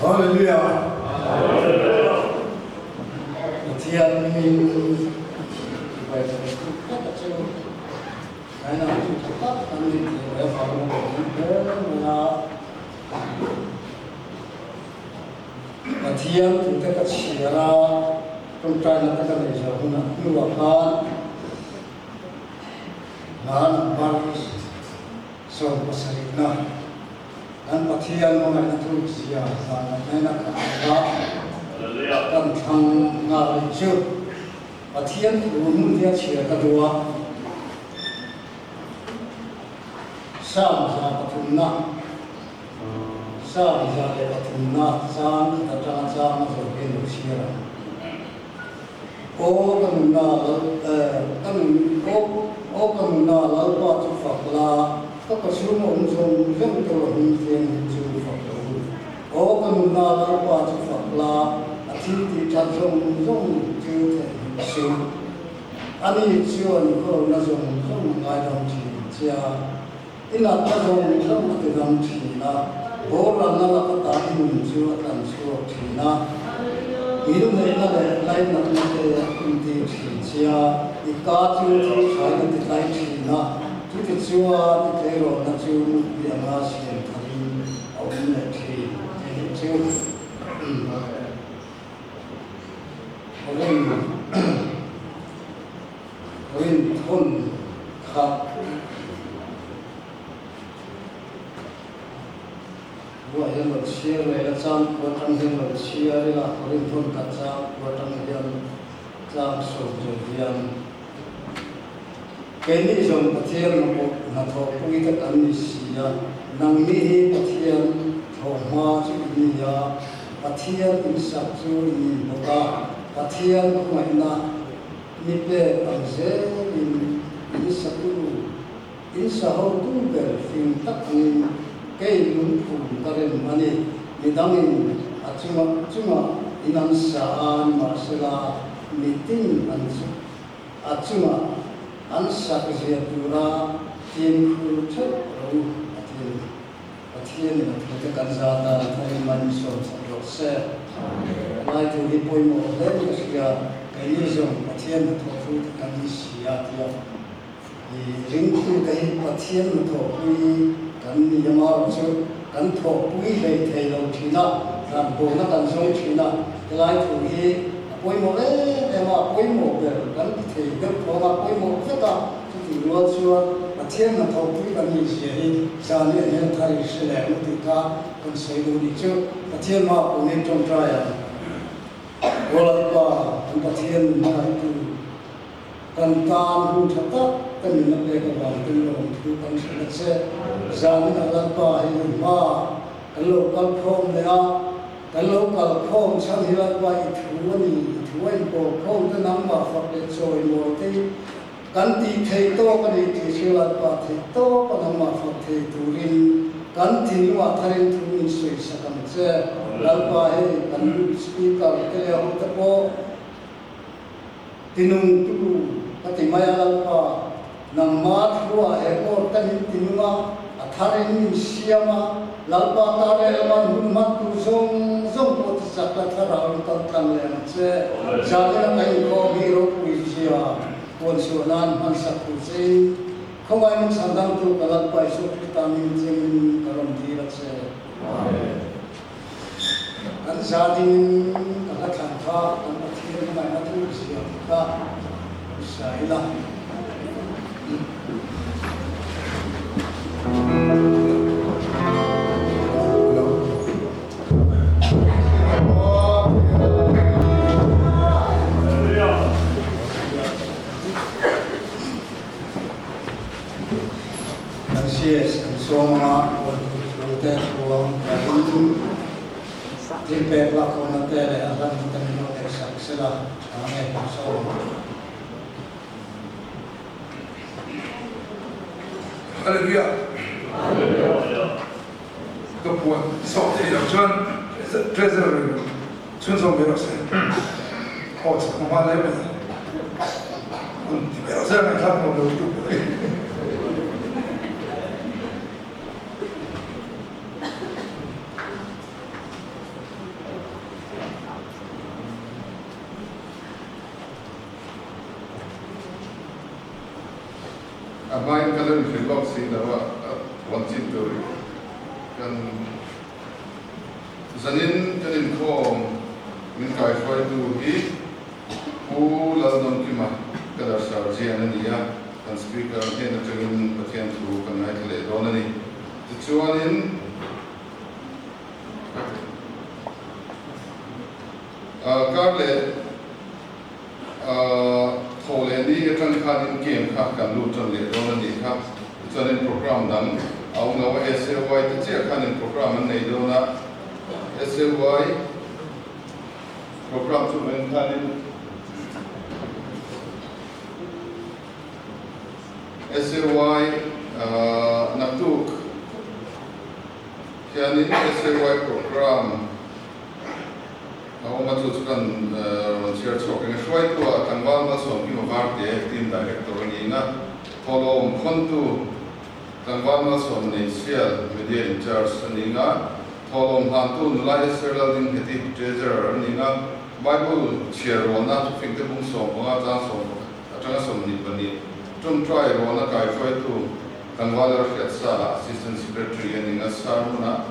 Hallelujah. Thiện mình phải tất cả chứ cái nào cũng tất anh mình thì phải phòng thế là và thiện thì tất cả chỉ là trong trái là tất cả này giờ cũng là như là han ban so pasarina an pathian mo na thu sia na na ka kan thang nga ri chu pathian mun dia chia ka duwa sam sa pathumna sam sa le pathumna sam ta ta sam so ke lu sia o kan na kan o kan na la pa chu fa laก็กระชุ่มอุ่นชมเรื่องตัวหุ่นเทียนจูฝักตัวโอ้ก็นุ่นนาลาปาจูฝักลาอาทิตย์ที่จัดทรงทรงจูเทียนชิวอันนี้ชวนก็น่าทรงทรงง่ายดำทีเจ้าอินาตาทรงทรงติดดำทีนะโบราณนั่นละก็ตาที่นุ่นจูตันชัวทีนะมีรุ่นไหนนั่นแหละไล่นักนั่นเลยคุณทีเจ้าอีกาจูที่ใช้กันติดไล่ทีนะที่ชัวที่เทโรนัจูเบียมาเสียงทารินเอาเงินที่ชัวเรื่องทนขับว่ายังเราเชียร์เลยละจ้างว่าตั้งยังเราเชียร์เลยละเรื่องทนกัดจ้างว่าตั้งยังจ้างส่งจุดยังcái này dùng bát thiên là thọ quy tất cả những gì năng mi bát thiên thọ ma chú ni ya bát thiên in sắc chú ni boka bát thiên không ai na ni pe ang ze in sắc tu in sa hậu tu pe phim tất nhiên cái luôn phụ cái này mà ni đang in chuma in an sa an mà sẽ là meeting an chuma an sắc diệt tura thiên khu chất rồi thiên là cái căn gia ta thay mình sống sạch sẽ lại từ đi bồi mồ lên cái này dùng thiên thọ phu cái này xia thiệt thì riêng khu cái thiên thọ phu cái này mà chứ cái thọ phu này thầy đầu chỉ na làm bộ nó cần sống chỉ na lại từ đi bồi mồ lên để mà bồi mồ về cái thầy cái phổ mà bồi mồ tất cả thì luôn chưa mà thiên là thọ phu cái này gì sao này hiện thay sự lệ một tí cả còn xây đồ đi chứ mà thiên mà cũng nên trông trai à vô lại ba anh thiên mà tu cần tam hung thật tất cần mình làm cái bằng từng lòng tu cần sẽ ra những cái lần ba hay mà cái lô cần phong này à cái lô cần phong sang thì lần ba thu anh bộ phong cái nắng mà phật để rồi một cáiกันตีเทโตกันดีที่เชื่อว่าเทโตกันนำมาฟังเทตุรินกันที่นี่ว่าทารินทุนิสวยสักคำเจ้าลัลปะให้กันสปีกเกอร์เกลียวตะโพตินุงตุปฏิมาลัลปะนำมาทัวเอโกกันตินุงาทารินเสียมาลัลปะตาเรมันหุ่นมัดตุซงโพธิสักการะอุตตังเลนเจ้าจากนั้นไอ้ก็มีโรควิเชียคนส่วนนั้นมันสักผู้สิ่งเขาไม่มันสันดานตัวกลับไปสุขตามิจริงกลมดีรักเสอันซาดินกลับขันฟ้าอันปฏิเสธไม่มาทุกเสียก็ใช่ละYes, so mga hotel ko yung pepla ko na tele alam mo tayo exact sila ang episode. Hallelujah. Kapwa sorti yang John treasure 춘성 배웠어. 정말 레벨. 배웠어요. 참 너무 좋고. Amain kalan filok si dawa wancit dori kan zanin kanin ko min kai fai tu hi u lalon kima kadar sarji anania kan speaker he na tengin pathian tu kan nai le donani chuanin karle thole ni atang khanin game kha kan lu tan le donani kha chuanin program dan au ngawa SAY te che khanin program an nei dona SAY program tu men khanin SAY naktuk kianin SAY program aku maksud kan share talking shwai tu tangwal na som ki mavar de team director ni na tholom khontu tangwal na som ni sial media in charge ni na tholom han tu nulai serla din heti treasurer ni na bible share rona tu fik de bung som nga cha som atanga som ni bani tum try rona kai shwai tu tangwal ra sa assistant secretary ni na saruna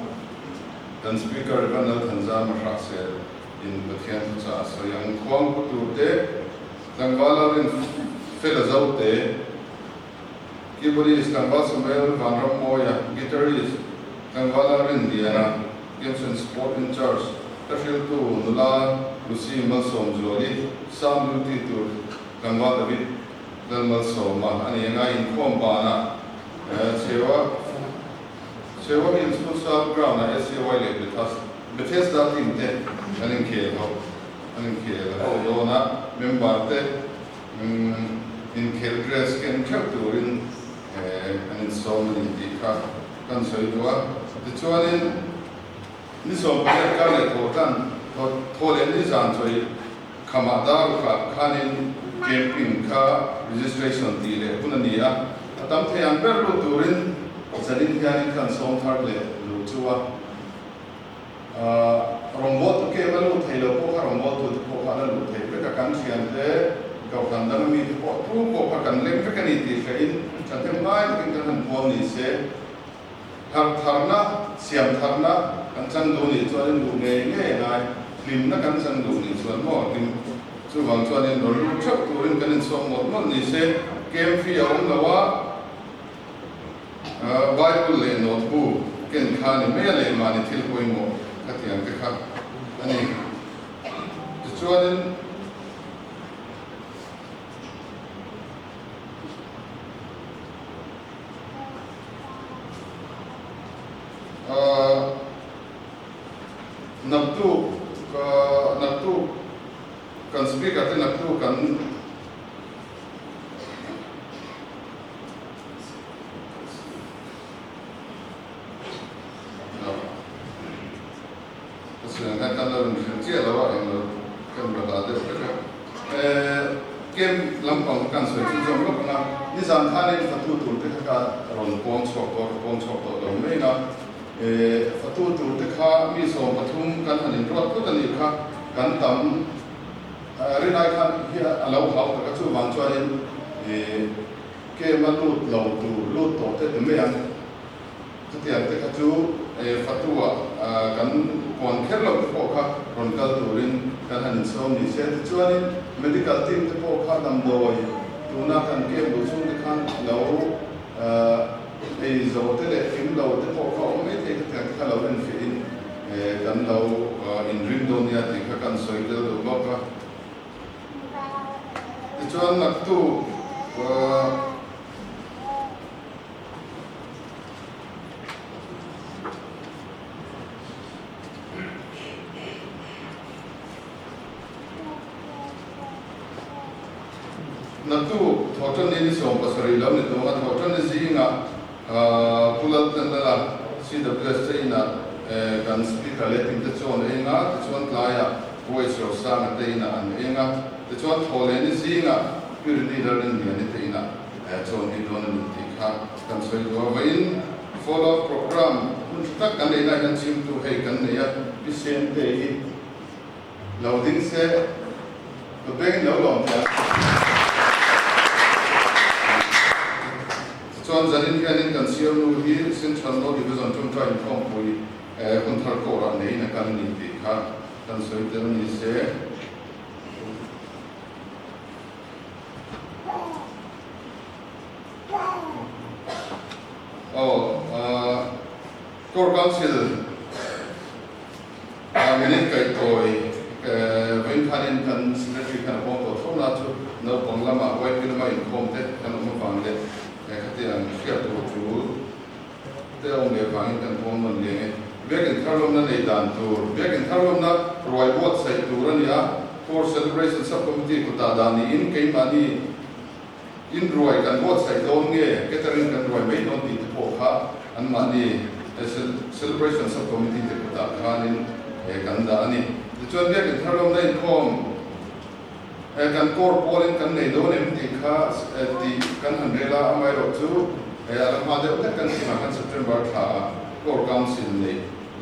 dan speaker banal thanza ma rakse in Bathian sa so yang kuang tu te tangwala rin fela zaute keyboardist tangwal Samuel Van Ramoya guitarist tangwala rin Diana Gibson sport in charge tafil tu nula Lucy Malsom Joli sound duty tu tangwal David dan Malsom ani yang in kuang bana sewa in school ground na SAY le betas Bethesda team te aning kelo dona member te in kel dress ken chapturin aning so many dika kan soidwa de chuanin ni so pa ka le thotan thole ni jan choi khama da ka khanin camping ka registration ti le punania atam the ang per lu turin sadin khanin kan som thar le lu chuwa rombot ke balu thailo ko rombot tu ko kana lu thai pe ka kan sian te ka kan dan mi ko tu ko ka kan lem pe kan iti ka in chate mai kin kan pon ni se har tharna siam tharna kan chang do ni chuan lu nge nge ngai lim na kan chang do ni chuan mo lim chu wang chuan in lu chak tu rin kan som mo mo ni se kem fi aung lawa bible le notebook ken khani me le mani thil koi mo katiang ke kha ani chuanin naktu kan speak ate naktu kan Sedangkan kalau kerja lawa yang kan berada game lampang kan sesuatu yang pernah ni santai ni fatu tu tekak ron pon chok to mereka fatu tu tekak miso patum kan hanin rot tu kan ikha kan tam renai kan dia alau hau tekak tu bang cuain ke malut lau tu lut to te yang setiap tekak tu fatua kan kon kerlo ko ka ron kal turin kan han som ni se chuanin medical team te ko kha dam doi tuna kan ke bu chung te khan lo zo te le kim lo te ko ko me te ka lo ren fi in kan lo in ring don ya te ka kan soi de lo ka chuan nak tu Natu thotan ni som pasari lam ni tonga thotan ni zinga pulal tandala CWS ina kan speaker letting te chon enga te chon klaya voice of sang te ina an enga te chon thole ni zinga purity learning ni te ina chon ni don ni ti kha kan soi do vain follow program kun tak kan ina kan sim tu hei kan ne ya pisen te hi loading se to beng no long chuan zanin hianin kan siam nu hi Central No Division tum trai thong pui kun thar ko ra nei na kan ni ti kha kan soi te ni se Core Council minute kai toy when kan kan secretary kan ko to thona chu no bonglama wai pilma in komte kan mo fangde khatian fiat tu te ong le fangin kan pon mon le vegan tharlom na nei dan tu vegan tharlom na roi bot sai tu rania for celebration subcommittee ko ta dani in kai mani in roi kan bot sai don nge catering kan roi mai don ti po kha an mani celebration subcommittee te ko ta khanin kan da ani chuan vegan tharlom na in kom kan core polling kan nei do nem ti kha ti kan han rela amai ro chu alam ma de kan si ma kan September tha core council nei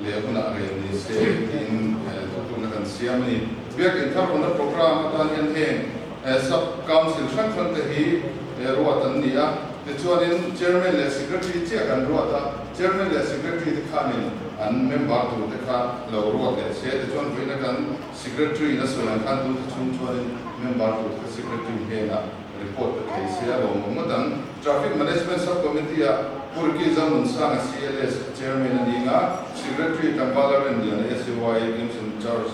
le huna re ni se in to na kan siam ni vegan tharlom na program ta hian he sub council sanction te hi ruatan ni a te chuan in chairman le secretary che kan ruata chairman le secretary te khanin an member tu te kha lo ruat le se te chuan voina kan secretary na so lan khan tu chung chuan member tu te secretary he na report te se a lo mo dan traffic management subcommittee a purki zamun sang CLS chairman ani nga secretary kan bala ren dia na SY games in charge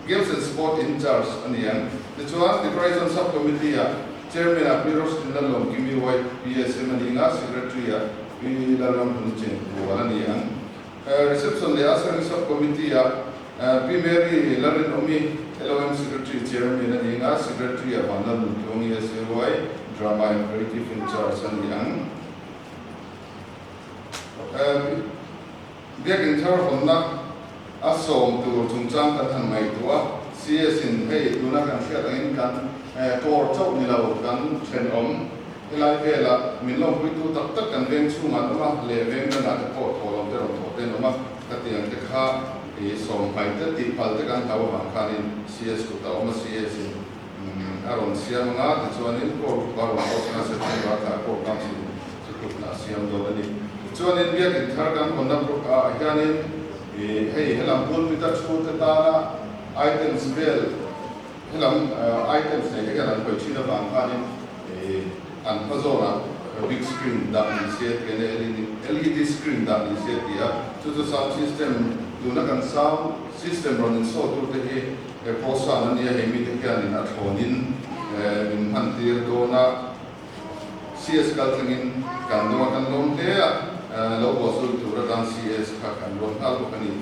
games and sport in charge ani ang te chuan decoration subcommittee a chairman a Piros Tindalom Kimi White PSM ani nga secretary a Pilaram Punchen wala ni ang reception le asang subcommittee a Mary Larin Omi LOM secretary chairman ani nga secretary a Vandal Kyongi SY drama and creative in charge ani ang biakin thar honna asom tu chungchang kan han mai tua CS in hei tuna kan khia in kan tor chau ni lo kan chen om ilai vela min lo pui tu tak tak kan veng chu ma ma le veng na na ko to lo te ro to te no ma ka tiang te kha e som pai te ti pal te kan taw ma khanin CS ku ta om CS in aron siam nga te chuan in ko ba ro ko na se te ba ka ko kam si ku na siam do ni chuan in biakin thar kan honna pro ka hianin hei helam pul mi ta chu te ta na items bel helam items ne ke kan ko china bang khanin an phazora big screen da ni se ke LED screen da ni se dia to the sound system do na kan sound system running so to te he prosa na ni he mi te kan na thonin min han tir do na CS kaltangin kan do kan lom te lo bosul tu ra dan CS kha kan ron al ko kani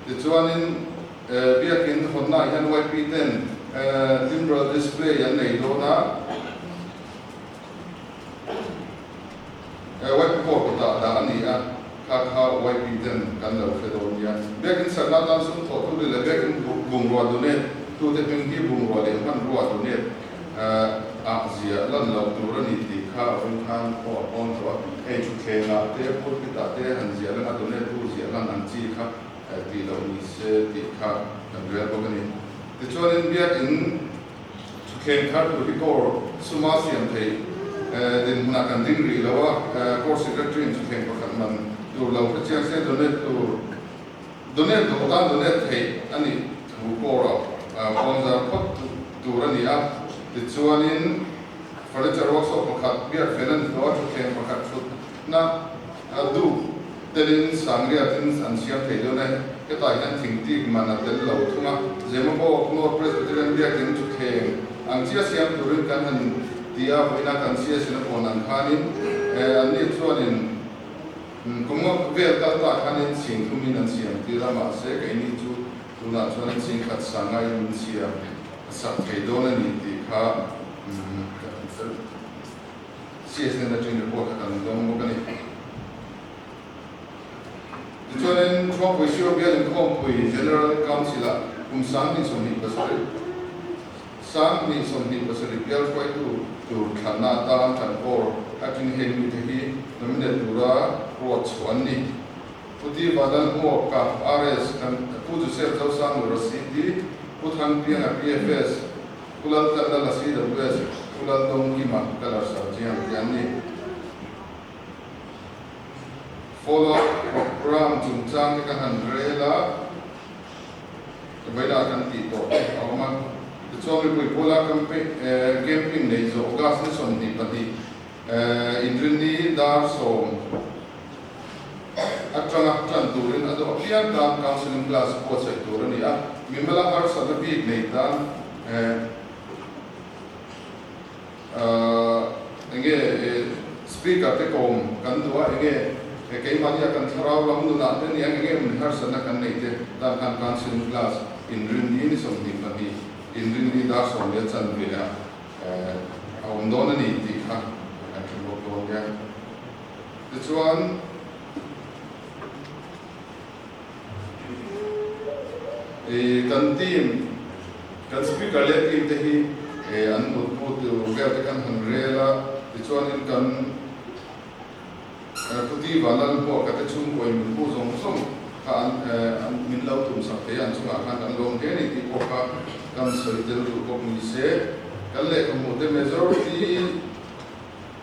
te chuanin biakin honna yan YP10 timbre display yan nei do na YP4 ko ta da ani a kha YP10 kan lo fe do ya biakin sarna dan sun tho tu le biakin bung ro do ne tu te ping ki bung ro le man ro do ne a zia lan lo tu ra ni ti kha un khan ko on ro e chu ke na te pur ki ta te han zia la do ne tu zia lan an chi kha ti lo ni se ti kha kan re bo ni te chuan biakin chu ke kha tu ri ko suma siam thei din na kan ding ri lawa core secretary chu ke ko kan man tu lo ka chiang se donate do ta donate thei ani thu ko ra on za phot tu ra ni a ti chuanin furniture workshop pakhat bia felan do chu ke pakhat fut na du telin sangria tin an siam thei do ne ke ta yan thing ti mana tel lo thunga jema bo nor presbyterian bia kin chu ke ang chia siam turin kan han dia boina kan sia sina ponan khanin an ni chuanin kumo vel ta ta khanin sing thumin an siam ti rama se ke ni chu tuna chuanin sing khat sangai min sia sak thei do na ni ti kha sia sina jing report kan do mo kan ni chuanin chwa pui sio bia in kom pui general council a sang ni som ni pasari sang ni som ni pasari bia kwai tu thana ta than por atin he mi the hi nominate tura ro chwan ni puti badan mo ka RS kan pu ju se tau sang ro city pu thang pi na PFS kulal ka la CWS kulal dong ki ma kala sa jian ni follow program chung chang ka han rela vaila kan ti to awma chuan ri pola camping nei zo gas ni son ni pati indrin ni dar so atanga tlan turin ado pian kan counseling class po sa turin ya mimala har sa big nei ta enge speaker te kom kan duwa enge kay mania kan tharaw lam nu na ten yang enge mun har sa na kan nei te dan kan counseling class indrin ni som ni pati indrin ni dar so le chan ve ya awm don ni ti kha kan bo ko ya this one kan team kan speaker le team te hi an mut mut ver te kan han rela ti chuan in kan puti walal po ka te chung koi mun pu zong som ka an min lau tum sak te an chunga kan an long ke ni ti ko ka kan soi tel tu ko ni se kan le ko mo te majority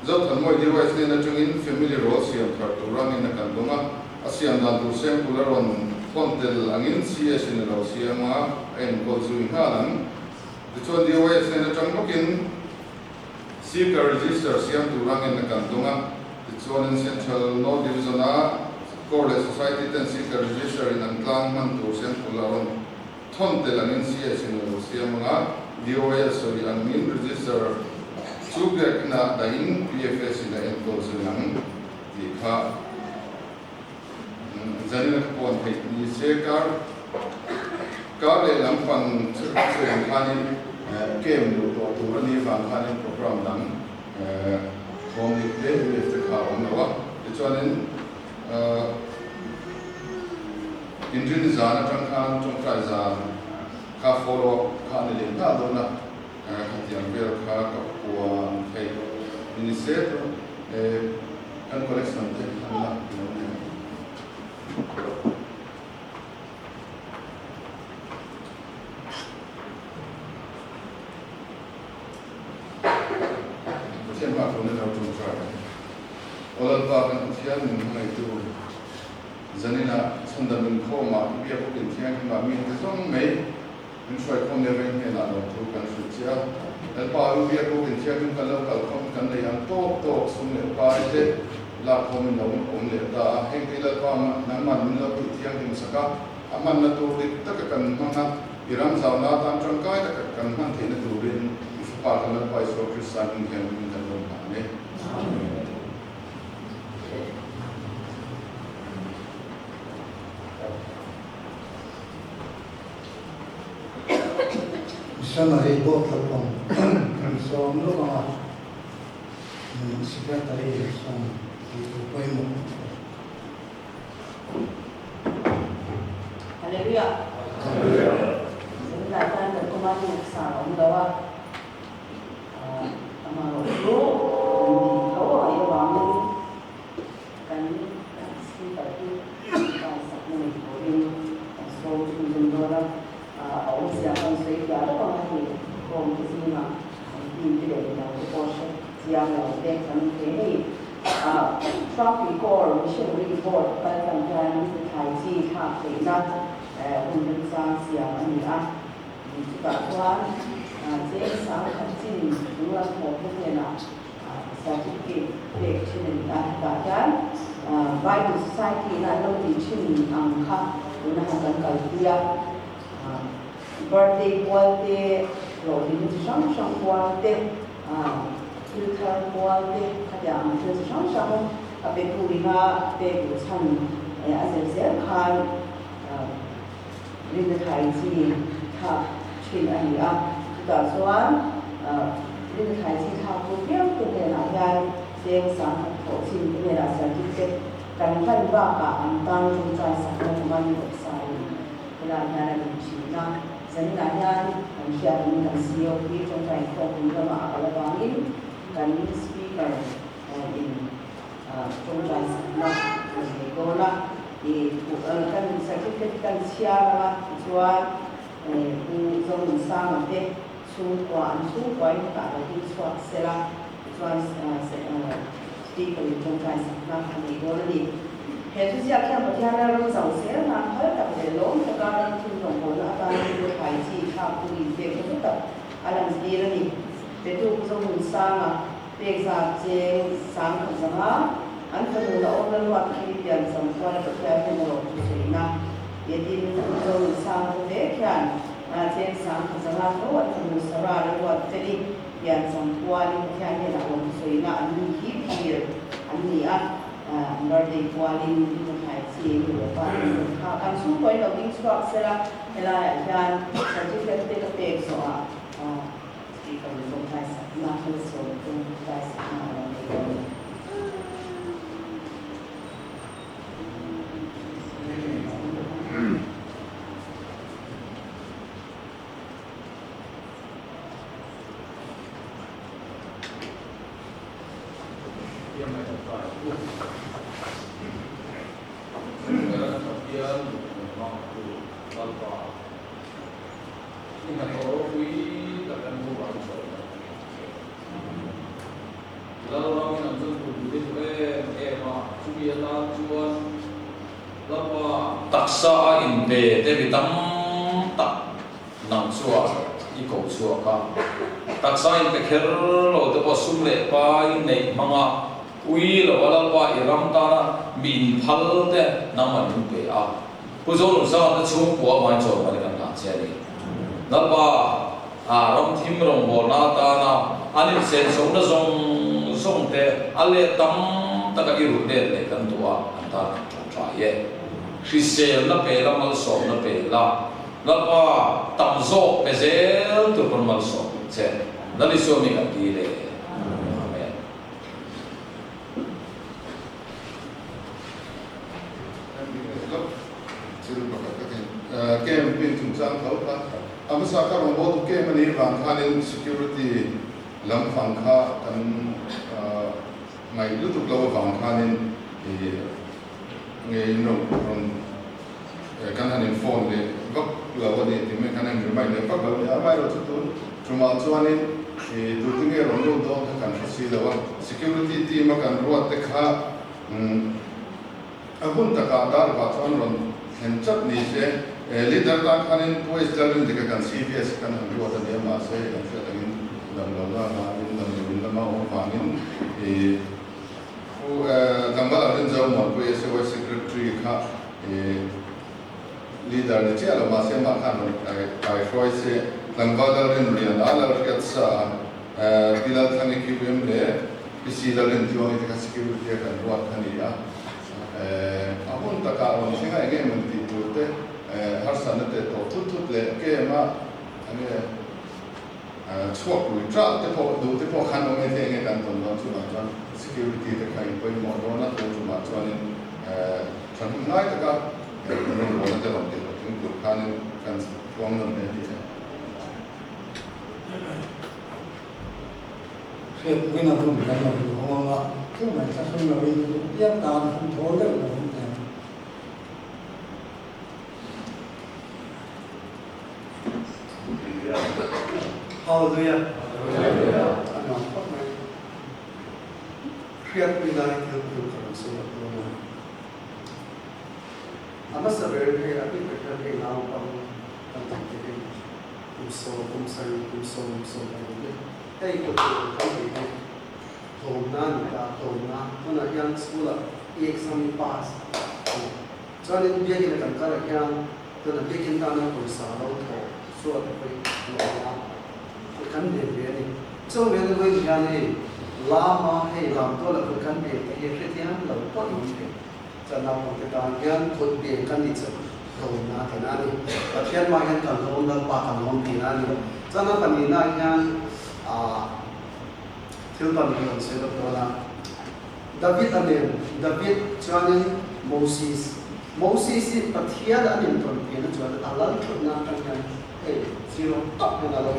zot han moi dirwais ne na chung in family role siam thar tu rang in kan donga asian dan tu sem pularon kontel angin CS in lo siama en ko zuin halan the chuan DOS ne tang bokin seeker register siam tu rang in kan donga the chuan in central no division a core society ten seeker register in an tlang man tu sem pularon kontel angin CS in lo siama DOS so angin register subject na dain PFS in en ko zuin di kha zanina pon pe ni sekar ka le lam pang chuang khanin kem lu to tu ni van khanin program dang hom ni le le se kha on wa de chuanin indrin zana tang khan tong trai za ka follow kha ni le ta do na khatiam ber kha ka puan thei ni se to kan collection te Allah Siapa pun ada pun cara. Olah bahagian tiang mengenai itu, zanina sandamin koma, biar pun tiang kami kesong Mei, mencuai kau neven hena tu kan sucia. Lepas biar pun tiang kalau kom kan yang tok semua pakai la kau minum leta, hengkila kau nama minum tiang di musaka, aman na tu tak akan mana iram zauna tam trangkai tak akan nanti na turin. Parliament by so Christian can be the Amen. Missionary both of them. So no secretary from the Poimo. Hallelujah. Saya akan berkembang bersama membawa amal itu kalau ayo bangun kan seperti sakit ini so jendela awak siapa saya ada orang kom sini mah ini tidak ada proses yang ada kan ini traffic call mission report kan kan Thai chi tháp thế na untuk sang siapa ni juga tuan chế sáng khẩn trình đúng là một cái này là certificate để trên cả cái Bible Society là lâu thì trên ăn khắp đúng là hàng cần kia birthday rồi thì sáng birthday filter birthday các dạng từ sáng bên phụ nữ bên của chăn sẽ khai lên Thái gì tháp trên anh cả soan linh khai chi thao tu biếng tu cái là gan xem sáng thổ xin cái là sáng tu cái cần phải ba cả anh tăng trung trai sáng nó mà như vậy sai cái là nhà này chỉ na dân là nhà anh kia mình cần CEO đi trong trai không cũng là mà là bằng in cần speaker in trong trai na cái đó là thì cần certificate cần chia ra soan trong sáng thế xung quanh cả là đi soát xe la soát speaker trong cái sản phẩm này đó là gì He tu sia kya pathiana ro zau se na phal ta de lo ta ka ran tu no ko na ta ni ko phai chi kha pu ni te ko ta alam zi ra ni te tu ko mun sa na pe sa che sang ko sa ha an ta no la on la wa ki pian sam ko na ta kya ko no tu se na ye ti ni ko sa ko de kya na che sang ko sa ha ko wa tu sa ra ra wa te ni pian sam ko ni kya ni na on se na an ni ki pi an ni a Nordic Wallin in the Haiti, and some point of things to Axela, and I can certificate of the so speak of the sometimes not so taksa in pe te bitam tak nang chua I ko chua ka taksa in pe kher lo te posum le pa in nei manga ui lo wala pa iram ta na min phal te naman pe a pu zo lu sa ta chu po ma cho ma kan na che ni na pa a ram thim rong bo na ta na anin sen song na song te ale tam ta ka iru de le kan tua an ta tra ye Christian na pe la mal so na pe la pa tam zo pe zel tu pon mal so che na li so mi ka ti le amen kem pin tum chang thau ka amasa ka ro bo tu kem ani wang khanin security lam phang kha kan ngai lu tu lo wang khanin ngai no from kan hanin phone le vak la wa de ti me kan ang mai le vak la ya mai ro tu chuma chuanin tu tu nge ro do kan si la wa security team kan ro te kha abun ta ka dar ba chuan ron hen chap ni se leader ta khanin voice darin de kan CVS kan han ro ta de ma se kan se tagin dam la la ma in dam in la ma o ma in tambal arin jaw ma ko se wa secretary kha leader ne che ala ma se ma khan ai roi se tambal arin rian ala riat sa dilal thani ki bem le pisi darin jo ite ka security kan ro thani ya apun taka ron singa ege man ti tu te har san te to tut le ke ma ane chok lu tra te po du te po khan o me te nge kan ton don chu ma chan security te khai ko mo do na to chu ma chan chan ngai ta ka ron ro na te ron te tu khan kan tuang nam ne ti Khi cái nào cũng phải là ngon ngon chứ mà sao không là đi biết tao không thối được là không thể Hallelujah. Kriat pinai til tu kan so na. Ama sa very hey api ka hey now pang ke kum so hey ko ko hey thom na na yang school exam pass cho nên biết cái cảm giác là tức là biết kiến ta nó còn sợ đâu thổ suốt phải lo cái căn biệt về này trong việc với cái này lama hay làm tôi là cái căn biệt cái cái thiên là có ý nghĩa cho nên một cáiการkiến thuật biệt căn đi chứ thổ na thế nào đi và thiên mai hiện cần thổ na ba cần thổ thế nào đi cho nên phần này là hiện thiếu phần này mình sẽ được đó là David anem David cho nên Moses pathian anim ton pin cho nên alal thut na kan kan zero top na lo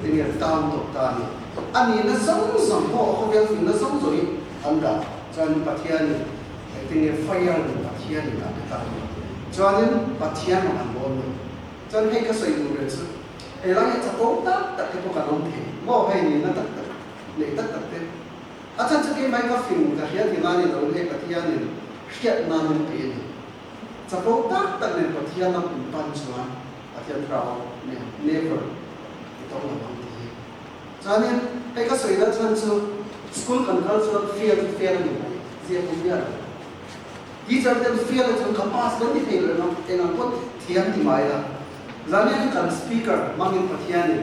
tin ya tam to ta ni ani na song ho ko yang na song zoi anda cho nên pathian tin ya fire ni pathian ni ta ta cho nên pathian ma bon cho nên cái sợi du rồi chứ lại cha ko ta cái ko kan on thi mo hay ni na ta le ta ta te acha cha ke mai ka film ka hian ni la ni lo he pathian ni เครียดนานเป็นปีจะโฟกัสแต่ในประเทศนั้นเป็นปัญชวนประเทศเราเนี่ย never ต้องระวังดีฉะนั้นไอ้ก็สวยแล้วฉันจะ school kan cultural fear ni dia punya teacher them fear itu kapas dan di fear no enang pot tiang di maya zanian kan speaker mangin pathian ni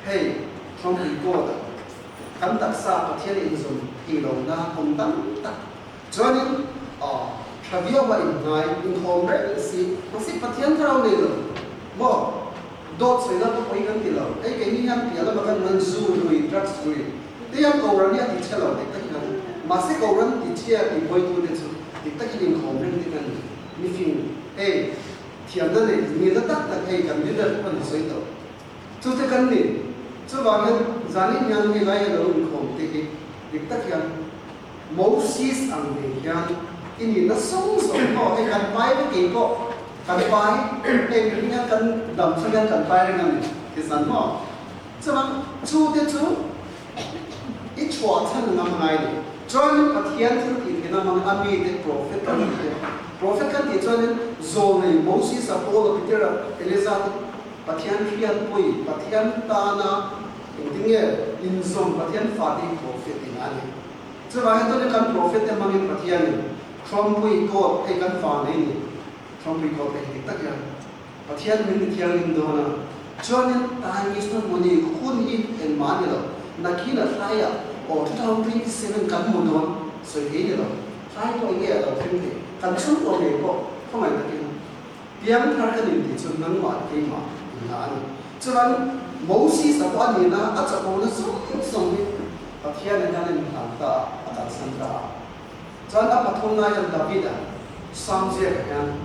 hey from the god kan tak sa pathian in zum hilo na om tam tak zanian thavia wa in ngai in home si masi pathian rau ni lo mo dot soi na to poi kan ti lo ai ke ni yang pia la makan manzu lui drugs lui tiang kau orang ni di chelo de tak kan masih kau orang di chia di boy tu de di tak in home ni kan ni fin eh tiang dah ni dah tak kan ni dah kan soi to tu te kan ni tu bahagian zalim yang ni gaya lo in home di tak kan Moses ang yang ini na song ko ay kan pai ke ko kan pai ni kan dam sangan kan pai dengan kisan mo sebab tu de tu ít chua thân năm ngày cho nên các thiên thì cái năm ami cái prophet kan thì cho nên rồi này Moses Apollo Peter Elizabeth các thiên pui các thiên ta na những nghe in som các thiên phát đi prophet thì anh cho vậy tôi nên kan prophet thì mang các thiên from pui có cái kan phản này from pui có cái tất cả các thiên mình thiên linh đó na cho nên ta nghĩ rằng mình khôn ít en mani lo nakina saya or 2027 kan mo don so ini lo saya ko ini lo finde kan sun ko le ko kamai ta kin piang thar kan ni chun nang ma ke ma na ani chuan Moses sa pa ni na a cha ko na so ni pathia na na ni ta ta san ta chuan a pathum na yan David a sam je kan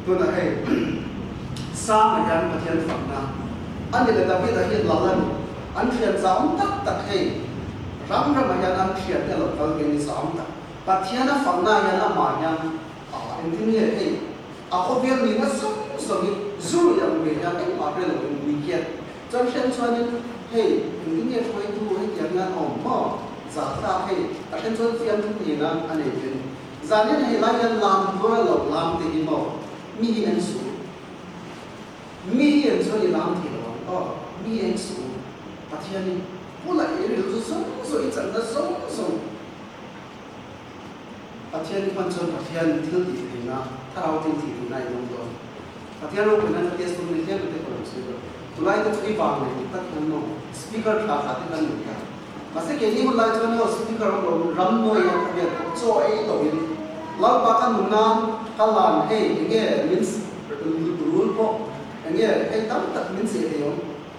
tu na hey sam yan pathian phang na ani le David a hi lalan an thian sam tak hey ram yan an thian te lo kal ke ni sam tak pathian a phang na yan a ma yan in tin ye hey a ko ber ni na so ni zu yang me yan ai ma pre lo ni kiat chan thian chuan ni hey in tin ye thoi tu hey yan na om ma za ta hey ta thian chuan thian tu ni na ani tin za ni hey la yan lam do lo lam te ni mo mi en su mi en so ni lam ti lo mi en su pathian ni pula ini lu so ikan dah so pathian pancon pathian til di na tarau tin ti na yong do pathian lo pena tes tu ni dia tu ko so tulai tu tri bang ni tak no speaker tha kha ti kan ni ka mase ke ni mulai tu no speaker lo ram no ya ka so ai to ni lau ba kan na kalan hey nge means rule po nge ai tam tak means e yo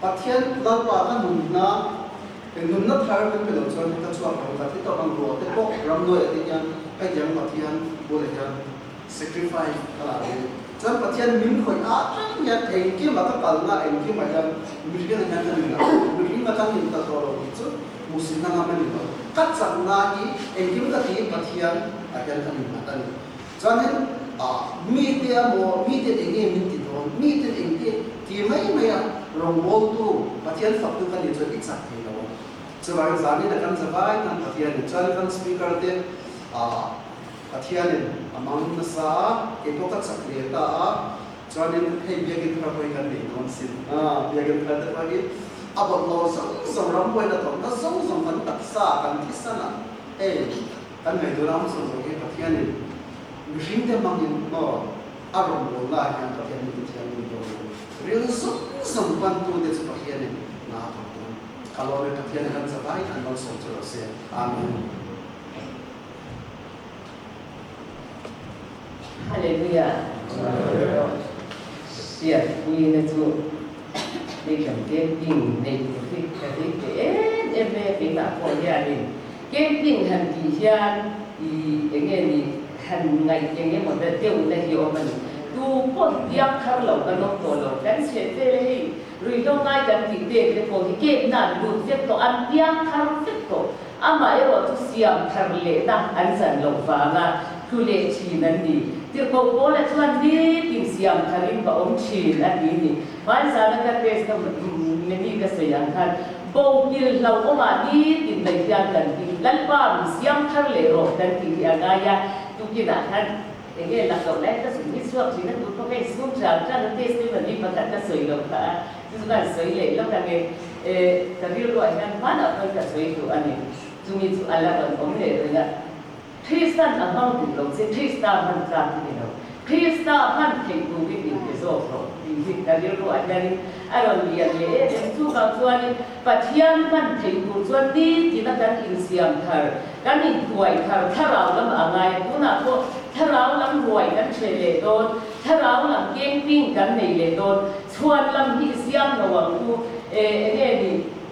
pathian lau ba kan na Enun na thar kan pelo chuan ta chuak ko ta ti to bang ro te ko ram no e ti yan ka jang pathian bole yan sacrifice kala ni chuan pathian min khoi a tang ya thei ki ma ka kal na en ki ma yan mi ke na kan ni na mi ma kan ni ta to ro ni chu musin na ma ni no kat sang na ni en ki ka ti pathian a kan kan ni ma ta ni chuan mi te mo mi te de nge min ti do mi te de nge ti mai mai a rong bol tu pathian fak tu kan ni chu ik sak thei lo sebagai zani akan sebaik dan pathian kan speaker te pathian amang nasa itu kan sakreta jadi hey biagin terapoi kan di konsin biagin terapoi abot lo sang rampai datang na sang kan taksa kan kisana kan itu ram sang pathian mungkin dia mangin arom bola yang pathian itu real sang bantu dia pathian nah kalau ada pathian akan sebaik dan langsung terus ya. Amin. Haleluya. Ya, ini tu ni kan camping ni fikir kata pindah pola ni. Camping hanti sian ni ngai yang mana teu dah hiaman. Tu pun tiap kalau kan tolong kan siapa rồi đâu ngay cần thì để cái phố thì kẹp nản lụt phết to ăn piang thar phết to ama ấy rồi tu siam thar lệ na ăn sản lộc vàng à tu lệ chi nên đi tiêu cầu bố là tu ăn đi tìm siam tharin và ông chi nên đi ni mai sáng nó cái test nó mình đi cái sấy ăn than bầu kia lâu có mà đi tìm lấy tiền cần đi lăn qua mình xem thằng lệ rồi cần thì anh ai ya tu kia đã thân để nghe là cậu lấy cái sự biết suốt thì nó cũng có cái xuống tràn ra nó test cái vấn đề mà thật cái sợi lồng cả chứ không phải sợi lệ lắm là nghe cái điều loại cái phát ở hơn cái sợi của anh ấy chúng mình chú anh là còn có thể rồi nhá Christian ở trong cùng lồng sẽ Christian hơn ra thì đâu Christian hơn thì cũng biết điều cái số rồi thì cái điều loại cái này anh còn liền lệ chú vào chú anh và thiên hơn thì cũng chú anh đi thì nó cần in xiêm thở cái mình tuổi thở thở nào lắm ở ngay cũng là thôiถ้าเราลำรวยกันเฉลี่ยโดนถ้าเราลำเก่งปิ้งกันในเลยโดนชวนลำที่เสียมระหว่างกูเนี่ยดิ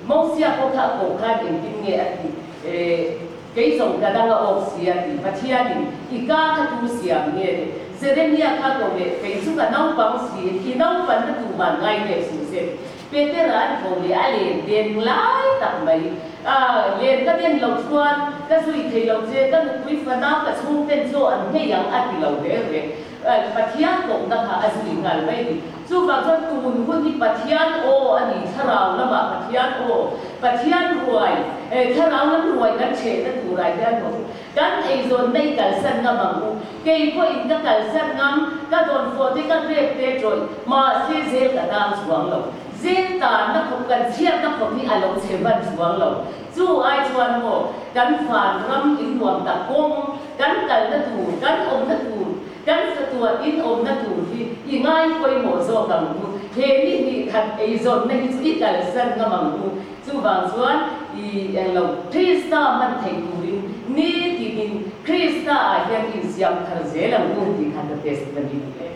มองเสียพวกเขาโกงกันจริงๆเนี่ยเกี่ยส่งกันดังออกเสียดิพัทยาดิอีกาเขาดูเสียเนี่ยเสด็จเนี่ยเขาบอกเนี่ยเกี่ยสุกันน้องปังเสียที่น้องปันก็ดูมันง่ายเนี่ยสุดเสียเป็นแต่ร้านของเลยอะไรเด่นหลายต่างไปเรียนก็เรียนเราชวนก็สุยที่เราเจอก็นึกวิฟนาก็ช่วงเป็นโซอันให้ยังอัดที่เราเรียนเลยปัทยาของนะคะอาศัยงานไม่ดีจู่บางคนตูนคนที่ปัทยาโออันนี้ถ้าเราละมาปัทยาโอปัทยารวยถ้าเรานั้นรวยกันเฉดนั้นดูรายได้หมดกันไอ้โซนในการเส้นงามังกูเกี่ยพวกอินก็การเส้นงามก็โดนโฟที่ก็เรียบเรียบจอยมาเสียเสียกันตามสว่างเราเส้นตานักพบกันเชียบนักพบที่อารมณ์เชื่อมันสว่างเราจู่ไอ้ชวนโมกันฝันรำอินหวงตะกงกันกันนัดูกันอมนัดูกันสตัวอินอมนัดูที่ยิ่งง่ายไปหมดโซกังกูเฮนี่มีขัดไอโซนในที่การเส้นงามังกูจู่บางส่วนอีเราคริสต์มันเทกูรินนี่ที่ดินคริสต์อาเฮียนอินเสียมทาร์เซลังกูที่ขัดเทสต์นี่เลย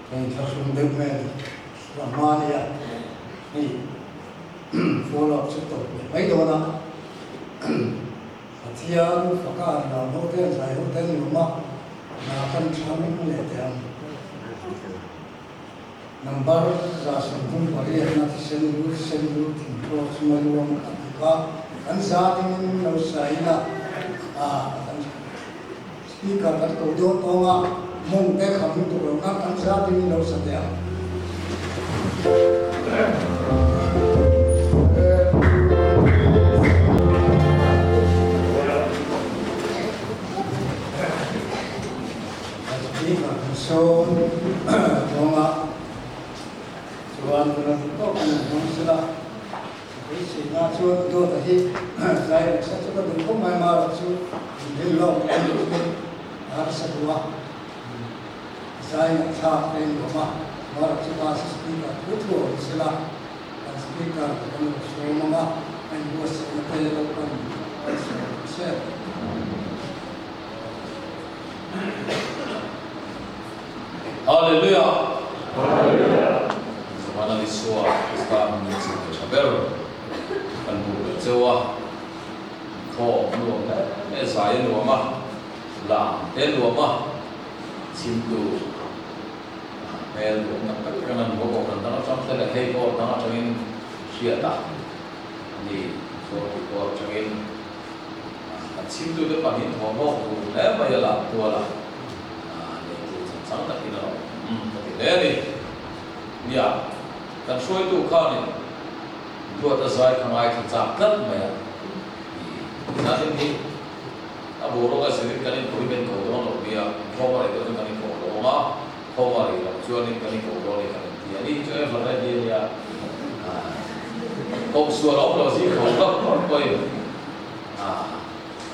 Yang tersebut dengan ramanya ni follow cukup baik dona hatian fakar na hotel saya hotel rumah na akan kami melihat number rasul pun bagi na sendur timpo semua orang ketika kan saat iniเราใช้ละspeaker kan kau do tonga mong te kami tu orang kan saat iniเราsedang so tonga chuan tuan to kan mong sila isi na chuan do ta hi sai sa chu kan ko mai ma chu din lo har sa tua sai na cha pen ko ma mar chu ka speaker utho sila kan speaker kan so ma an was na pe lo kan se Hallelujah. Hallelujah. Semana Lisua está mencintai Chabel. Kan buat Jawa. Kau nuam le, saya nuam mah, lah, nuam mah, cintu. Mel nuam nak kanan bawa kanan macam saya leh bawa kanan cangin siapa. Ni so bawa cangin. Cintu tu paling thomok tu, le bayar tu lah. Sang tak kena, tapi ni, ya, kan show itu kan, dua tasai kan ayat tercatat macam, nanti ni, abu orang asing kan ini kuriben kau orang dia, kau itu kan ini kau orang, kau itu, jual ini kan ini kau orang kan dia, ni jual mana dia, kau suara orang sih kau tak kau itu,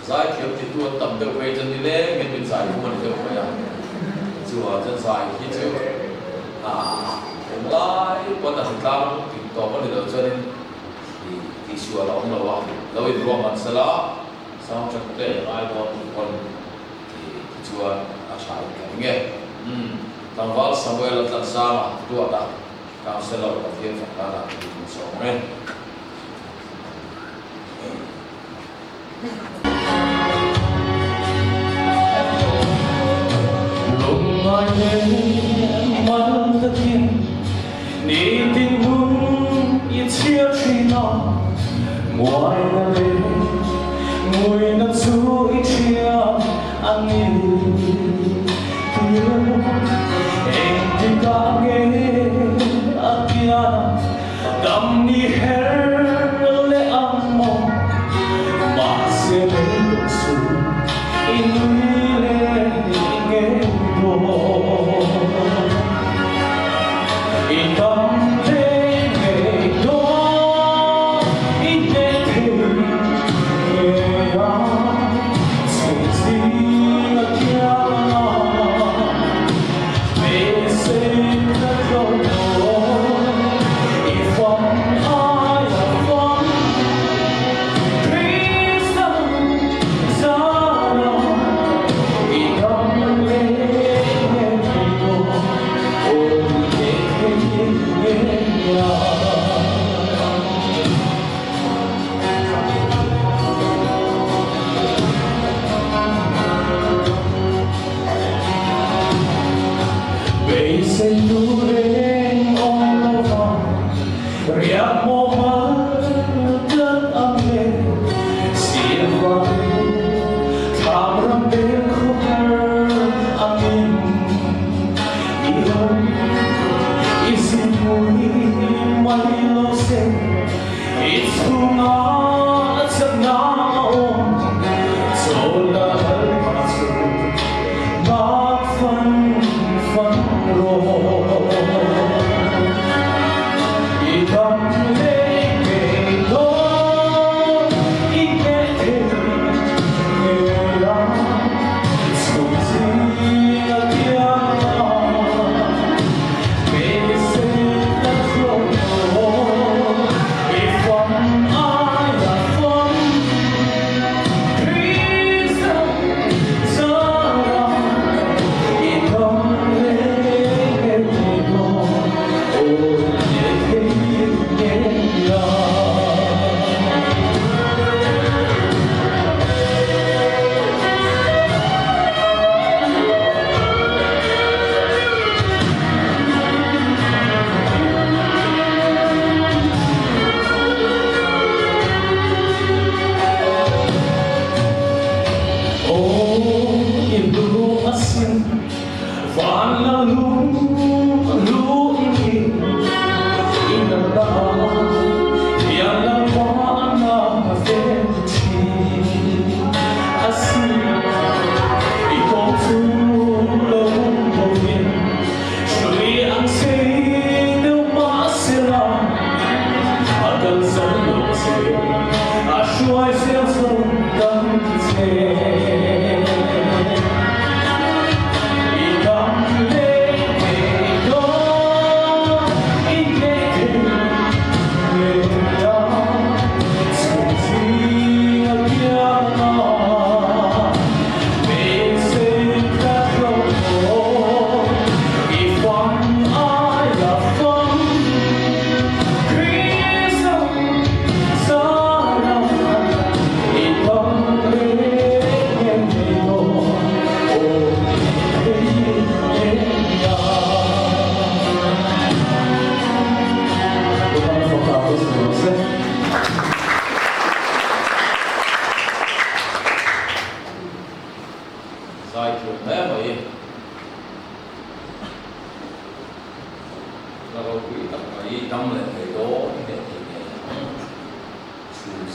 saya kira itu tampil kerja ni le, mungkin saya pun itu kau yang chùa chân dài khi chữ cũng lại quan trọng cao thì tỏ vấn đề đầu cho nên thì chùa là ông là lâu ít ruộng mặt sẽ là sao cho có thể ai đó còn thì chùa là sai cái nghe thằng vợ Samuel là thằng sao mà tua ta cao sẽ lâu là thiên phật là mình sống lên Ngồi lên mắt đất thiên, đi tình huống yên chia truy non, ngoài là lên, mùi nắng suối chia ăn yêu, em tình ta nghe.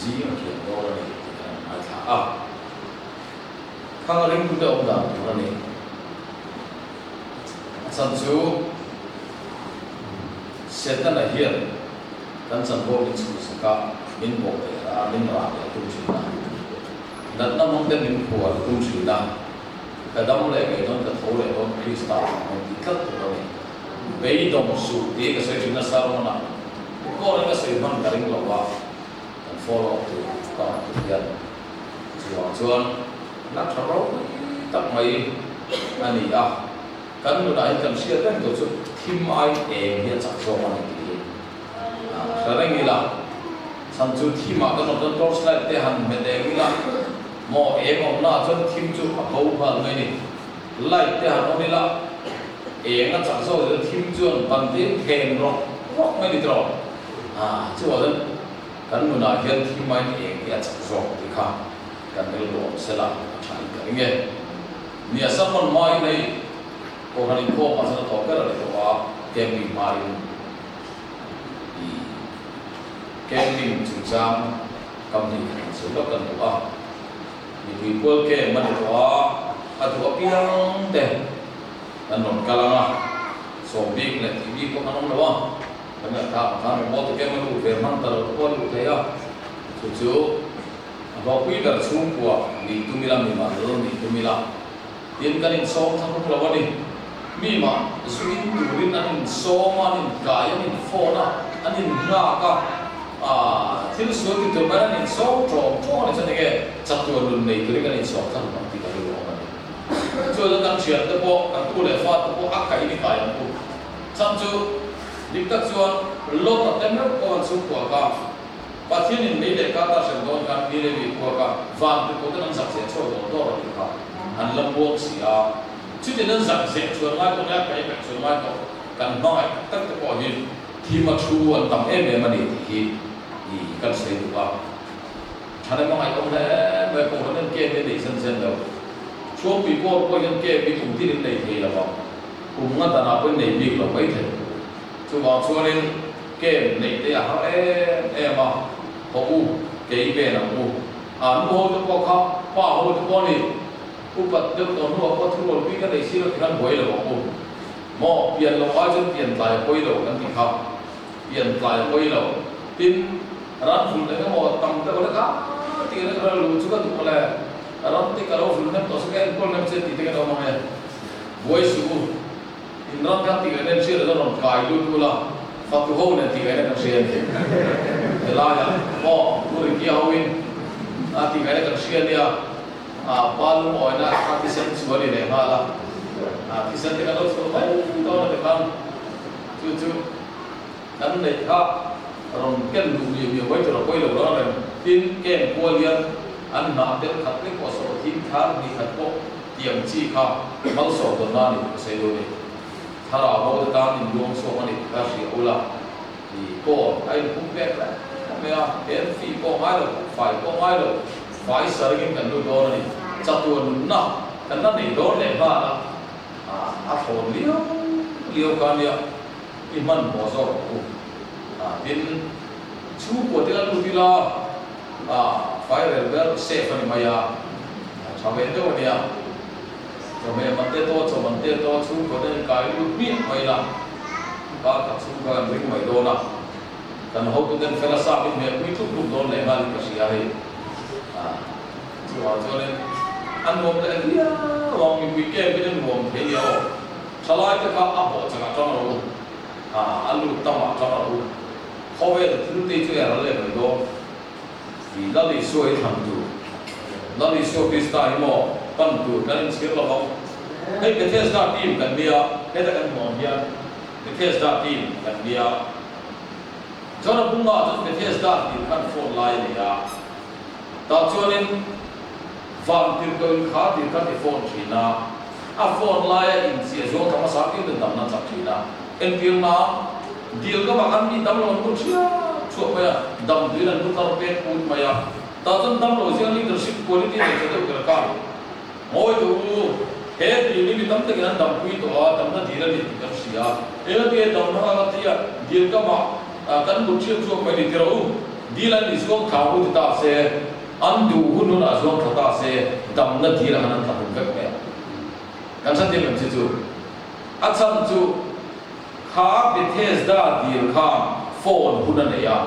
gì mà chuyện đó là ai thả à khang ring cũng được ông đạo đó này sản chú sẽ tan là hiện tan sản vô đến sự sự cả min bộ để min ra để tu sửa na đặt năm ông tên min phù tu sửa na cái đó là cái đó cái thấu là đó Krista ông đi cắt đó này bây đồng sự thì cái sự chúng ta sao mà có cái sự man cái ring là follow to God to get chuan nak tharo tak mai ani a kan nu dai kan sia kan to chu thim ai e hi chak so ani ti sarang ila san chu thim a kan no to slide te han me de ila mo e mo na chun thim chu a ho ba ngai ni light te han oni la e nga chak so thim chuan ban te khem ro mai ni tro chu wa kan nu na hian thim ai e hi chak so ti kha kan bel lo sela chai ka nge ni asamon mai nei ko han ko ma sa to ka ra to wa kem bi mai i kem bi chu chang kam ni su lo kan to a ni wi ko ke ma to wa a to piang te an non kalanga so big le ti bi ko anom lo wa kan ta mo to ke ma lu ve man ta ko lu te ya chu bao quý cả xuống của đi tu mi làm mi mà rồi đi tu mi làm tiền cái này sống thằng cũng là vấn đề mi mà suy tu đi anh sống anh cái anh phô na anh ngã cả thiếu số thì tụi mình anh sống trộm này cho nên cái chặt tuần luôn này tụi cái này sống thằng cũng thì cái điều đó cho nên đang chuyện đó bộ đang tu để phát bộ ác cái này cái anh tu chăm chú đi tất chuan lót tập tem nước còn xuống của cả và thiên nhiên mấy đề cá ta sẽ đón gan đi lên bị qua cả vàng thì có cái năng giặc sẽ cho đón đó là cả anh lâm buông xì chứ thì năng giặc sẽ chuồn ngay con cái chuồn ngay con cần nói tất cả mọi chuyện thì mà chú anh tầm em mà đi thì cần xây được vào anh em nói không lẽ về cùng với cái để dân đâu số bị qua cái cái bị cùng tin này thì là vào cùng ngắt tận bên này bị là mấy thế chú bảo cho nên cái này thì em mà họ cái về là nó hô cho qua hô cho qua đi bật được nó có thứ một cái này xí nó thì hắn quay là mò biển là ai chân biển lại quay đầu cái gì không biển lại quay đầu tin ran full đấy mò tầm tới cái đó thì nó là lùi chút cái là ran thì cái đó full nên tôi sẽ cái con nem sẽ thì cái đó mà quay xuống in ran cái thì cái nem sẽ là nó cài luôn là phát tu hô này thì cái này nó sẽ thế là ya mò tôi kia howin thì cái này nó sẽ đi palu mo na katisan suwali ne hala katisan te kalau so bai to na te kan chu nan ne kha ron ken lu ni bai to koi lo ra tin ken ko lian an na te khat ne ko so tin kha ni khat ko tiam chi kha mal so to na ni se do ni thara ho ta ni long so ni ka si ola ni ko ai pu pe la me a en fi ko mai lo fai ko mai lo phải sợ cái cảnh đối đó này, chặt tuần nọ, cảnh đó này đó để mà phồn liêu can liêu, cái mình bỏ ra đến chú của cái lúc đi la, phải là cái safe này mày cho bên đó này cho mày mình tết to chú của cái lúc biết mày là, các chú cái mình mày đó na, cảnh hậu cái phải là sao cái mày quý chút lúc đó này mà cái gì ấy cho nên anh muốn cái gì lòng mình quý cái bên muốn thế nhiều, sau lại cái các áp bộ chẳng hạn trong rồi, anh lúc tâm mà trong rồi, khó về được thứ tự chơi là lấy mình đó, vì đó là suy thằng chủ, đó là suy cái style mà ban chủ cái này sẽ là không, cái test đã team cần bia, cái đó cần mòn bia, cái test đã team cần bia, cho nên cũng nói cái test đã team cần phone line này cho nên van tiền cơ khá tiền các phone chỉ na phone lại in xe zo thằng sao cái đừng đâm nó chặt chỉ na em tiếng na deal các bạn ăn đi đâm luôn cũng chưa chuột bây giờ đâm đi là lúc tao bên cút bây giờ tao chân đâm rồi riêng leadership quality này cho tôi cái cao mỗi thứ hết thì đi đâm tới cái đâm quý tổ đâm nó thì là đi đâm xìa ấy là cái đâm nó là thì deal các bạn cán bộ chiêu chuột mày đi theo dilan di suang thau hu ta se andu hunun a suang thata se dam na dil hanan ta hun vek me kan sa dil am chu acham chu kha bethes da dil kha phone hunan ya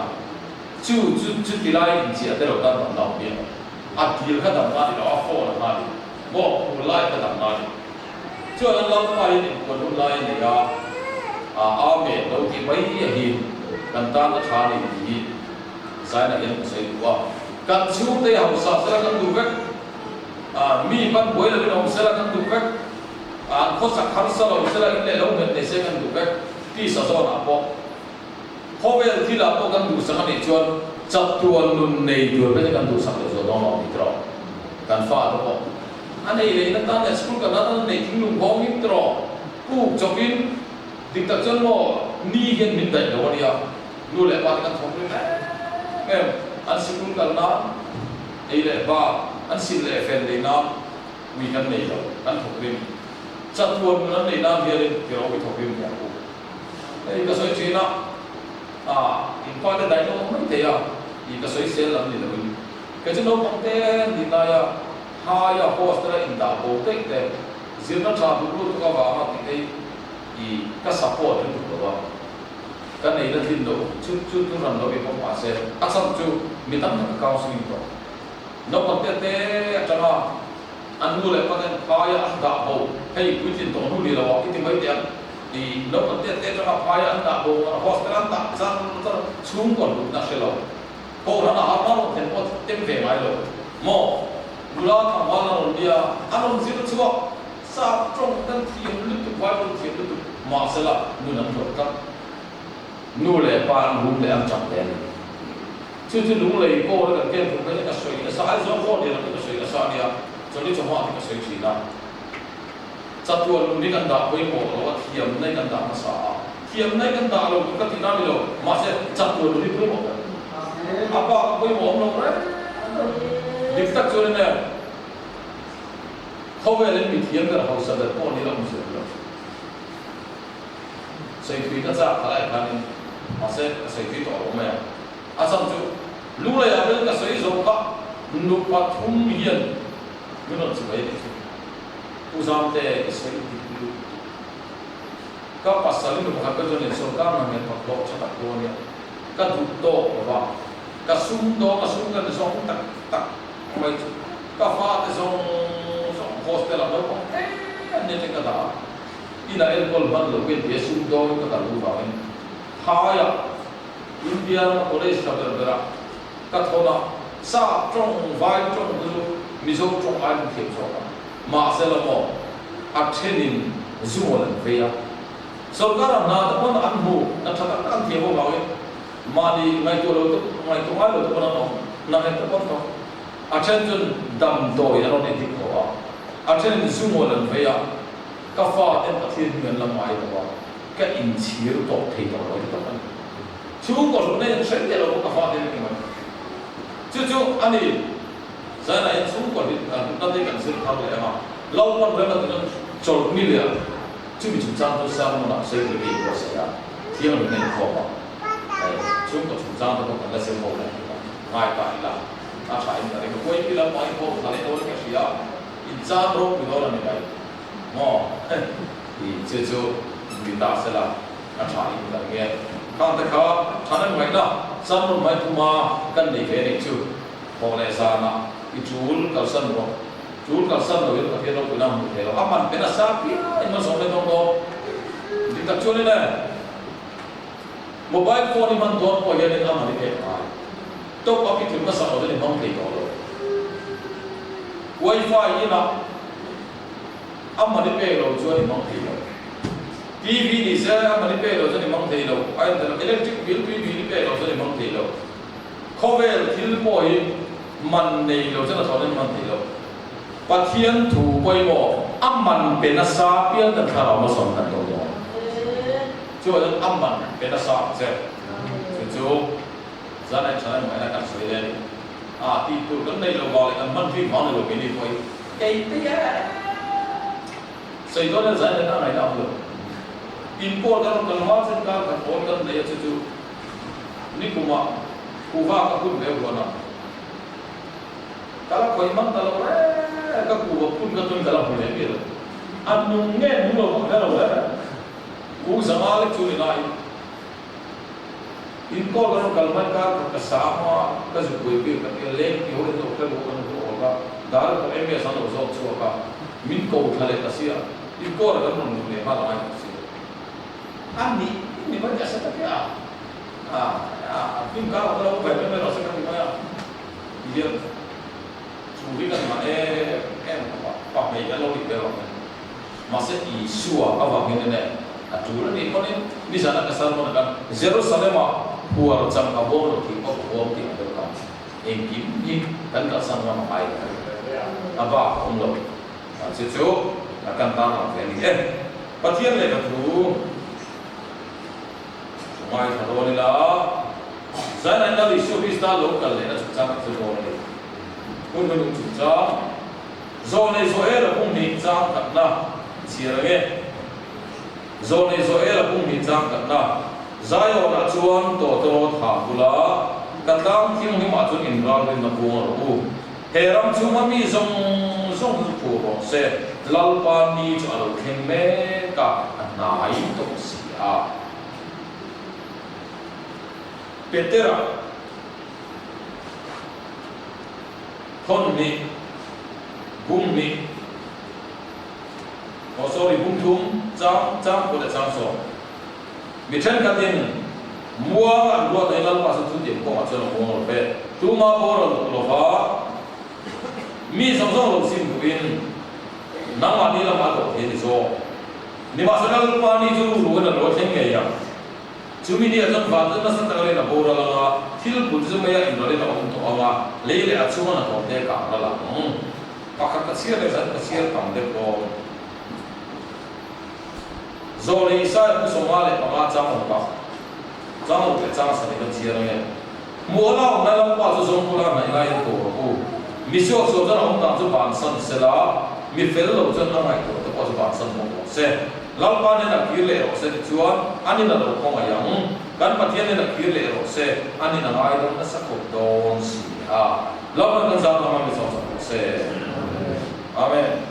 chu tilai in chi atero ta dam na bi a dil kha dam na di a phone na di bo lai ka dam na di chu an lam pai ni ko hun lai ni ya a me lo ki bai hi kan ta na tha ni hi sai na yan sai wa kan chu te hau sa sa kan du vek mi ban boi la bin hau sa kan du vek kho sa khar sa lo sa in le lo men te se kan du vek ti sa so na po kho vel thi la po kan du sa kan ni chuan chap tuan nun nei du pe kan du sa le zo dong lo ni tro kan fa lo po anei le na ta na school kan na nei thing lu bong in tro ku chokin dik ta chon mo ni gen min dai lo ya nu le pa kan thong le em an sikun kal na ei le ba an sin le fen de na mi kan nei lo an thok rim chat tuan nan nei na hi rin ke ro bi thok rim ya ku ei ka soi china in pa de dai no mai te ya I ka soi sel lam ni lo ka chen no pang te ni na ya ha ya poster in da bo te te zir na cha bu lu ka ba ma ti te I ka support ni tu ba kan nei la tin do chu ran lo bi ko pa se acham chu mi tam na ka su ni to no kon te atama anu le pa kan pa ya da bo hei ku tin to nu ni lo I ti mai te I no kon te atama pa ya da bo hostel an ta chan chung kon na se lo ko ra na ha na lo ten ko tem ve mai lo mo lula ta ma la lo dia anon zir chu sa trong dan ti lu tu wa lu ti lu tu ma se la nu nan to ka nu le pa lu le am chang den chu lu le ko le kan ken ko ka soi ka sa ai zo ko de la ka soi ka sa dia cho ni cho ma ti ka soi chi na cha tu lu ni kan da koi mo lo thiam nei kan da ma sa thiam nei kan da lo ka ti na ni lo ma se cha tu lu ni koi mo apa koi mo lo re dik tak cho ne kho ve le mi thiam ka ho sa da ko ni lo mu se lo sai thui ka cha khalai ka ni ma se sai thui to lo me a sam chu lu la ya ben ka sai zo ka nu pa thum hian nu no chu bai ni tu zam te sai ti lu ka pasal ni ka ka jo ni so ka na me pa lo cha ta ko ni ka du to ba ka sum ka so tak tak mai ka fa te so hostel lo ko ne te ka da ina alcohol ban lo ke de sum do ka ta lu ba ni ha ya India college ka bera ka thona sa trong vai trong lu mi zo trong ai ke so ma se la mo a thenin zuolan ve ya so ka na da pon an bu na tha ka an the bo ba we ma ni mai to lo to mai to ai lo to na no na he to pon to a chen chun dam do ya no ne ti ko a chen zuolan ve ya ka fa en a thien ngan la mai to ba ka in chir to thei to lo to kan chu ko lo ne chen de lo ka fa de ni ma chu ani sa na en chu ko ni ta de kan sin tha le ma lo pon le ma to chol ni le chu mi chu chang to sa mo na se de bi ko sa ya thien lo ne ko ba chu ko chu chang to ka la se mo le mai ta la a fa in da ko i la mai ko ta le to ke sia in cha ro mi do la ni bai mo I chu mi ta se la a fa in da nge kan ta ka thanan mai na sam ro mai tu ma kan ni ve ni chu ho le sa na I chul kal san ro chul kal san ro ka ke ro ku na mu ke ro aman pe na sa pi ai ma so le dong do di ta chu ni na mobile phone man don ko ye ni aman ni ke ai to pa pi thum ka sa ro ni mong ke ko lo wifi ni na aman ni pe ro chu ni mong ke lo TV ni sa aman ni pe ro chu ni mong ke lo ai da electric bill TV ni pe ro chu ni mong ke lo khovel thil po hi man nei lo chu na so ni man ke lo pathian thu poi mo aman pe na sa pian ta thara ma som ta to lo chu aman pe na sa che chu za na cha na mai na ka soi le ti tu kan nei lo ba le kan man fi ma lo ke ni poi ei te ya sai do na za na na na lo in por kan ma chen ka ka por kan de chu ni kuma kuva ka pun be bona kala koi man talo ka kuva pun ka tun kala hole be anung nge nulo ka la wa ku zamal chu ni lai in ko ga kalman ka sama ka zu koi be ka le ki ho to ka ko no ka dar ko em san lo zo chu ka min ko thale ka sia in ko ra ka no le ma la ai sia ani ni ba ja sa ta ya phim cao ở đâu về bên đó sẽ không có gì chủ lý là mà em hoặc mấy cái lối đi rồi mà sẽ ý xua ở vào bên này chủ là đi con đi ra là cái sao mà cái Jerusalem mà hùa rồi chẳng có bom rồi thì có bom thì được không em kiếm cái sang mà phải vào ông rồi sẽ chỗ là căn ta là cái gì em bắt thiên này là chủ ngoài thằng đồ này là giờ này ta bị siêu vista local này là chúng ta phải đồ này cũng phải đúng chúng ta giờ này rồi là cũng hình dạng thật là chỉ là nghe giờ này rồi là cũng hình dạng thật là giải ở là chuan tổ thả bula cả đám thiên hình mà chuan in ra lên là buông rồi hệ ram chúng mà mi zong phụ hộ sẽ lalpani cho alo khen mê cả nai tổ sĩ Petera thon mi bung mi sorry bung thum chang ko da chang so mi chen ka tin mua an lo dai lal pa su tu điểm ko ma chelo ko mo pe tu ma bo lo fa mi song song lo sim ku in nang ma ni la ma ko he ni so ni ma sa lal pa ni chu ru na lo theng nge ya chúng mình đi ở trong vạn rất là sắc lên là bồ ra là thiếu bùn chúng mình in rồi là ông tổ mà lấy lại áp dụng là còn thế cả là và các xia này rất là xia cầm được rồi lấy sai cũng số mà lại mà trang một cái trang sản phẩm xia này mua lao này là bao nhiêu giống mua lao này là những cổ mi số cho nó ông làm cho bản thân sẽ là mi phải là cho nó này cổ cho bao nhiêu bản thân một sẽ lalpa ne na kirle ro se chuan ani na lo khong ayang kan pathian ne na kirle ro se ani na ngai dong na sakop don si lalpa kan za ma mi so se amen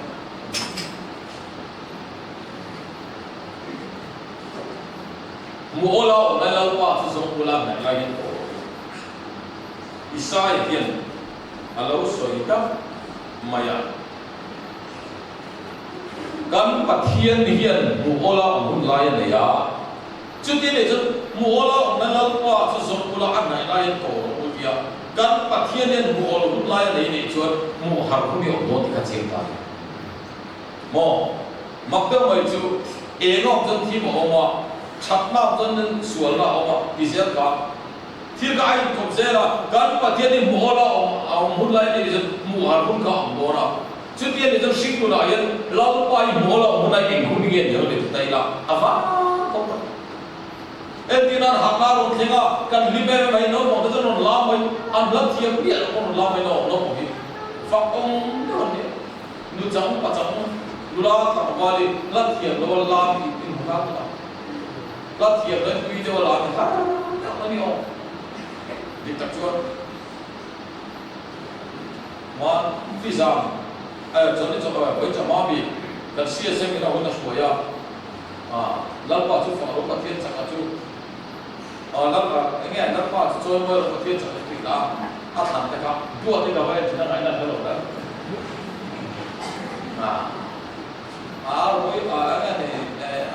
mu ola na lalpa su song ula na lai ni ko isai hian alo so ita maya kan pathian ni hian mu ola mun lai ne ya chu ti le chu mu ola na la pa chu so kula an nai lai ko ro ya kan pathian ne mu ola mun lai ne ni chu mu har ku ni o ti ka chen ta mo mak da mai chu e no chen thi mo ma chap na chen sual na o ma ti zel ka thi ka ai ko zela kan pathian ni mu ola mun lai ne ni mu har ku ka o na chút tiền để cho sinh của lại lâu quay múa là hôm nay mình cũng nghiền nhớ để tay là vá không phải em tin là hàng nào cũng thế à cần liber này nó một cái nó làm mấy ăn lắm thiệt biết là con làm mấy nó một cái phật ông nó này nu chẳng bắt chẳng nu la thằng qua đi lát thiệt nó làm thì tin không làm nữa lát thiệt nó quy cho làm thì khác nó đi không đi tập chuột mà vì sao cho nên cho các bạn cho mà bị cái xe xe mình nào cũng là ya lal pa chu phang ro pa thiên chaka chu lal nghe lal pa chu choi mo ro pa thiên chaka ti la a than ta ka tu ti ka vai thina ngai na hello da roi nghe này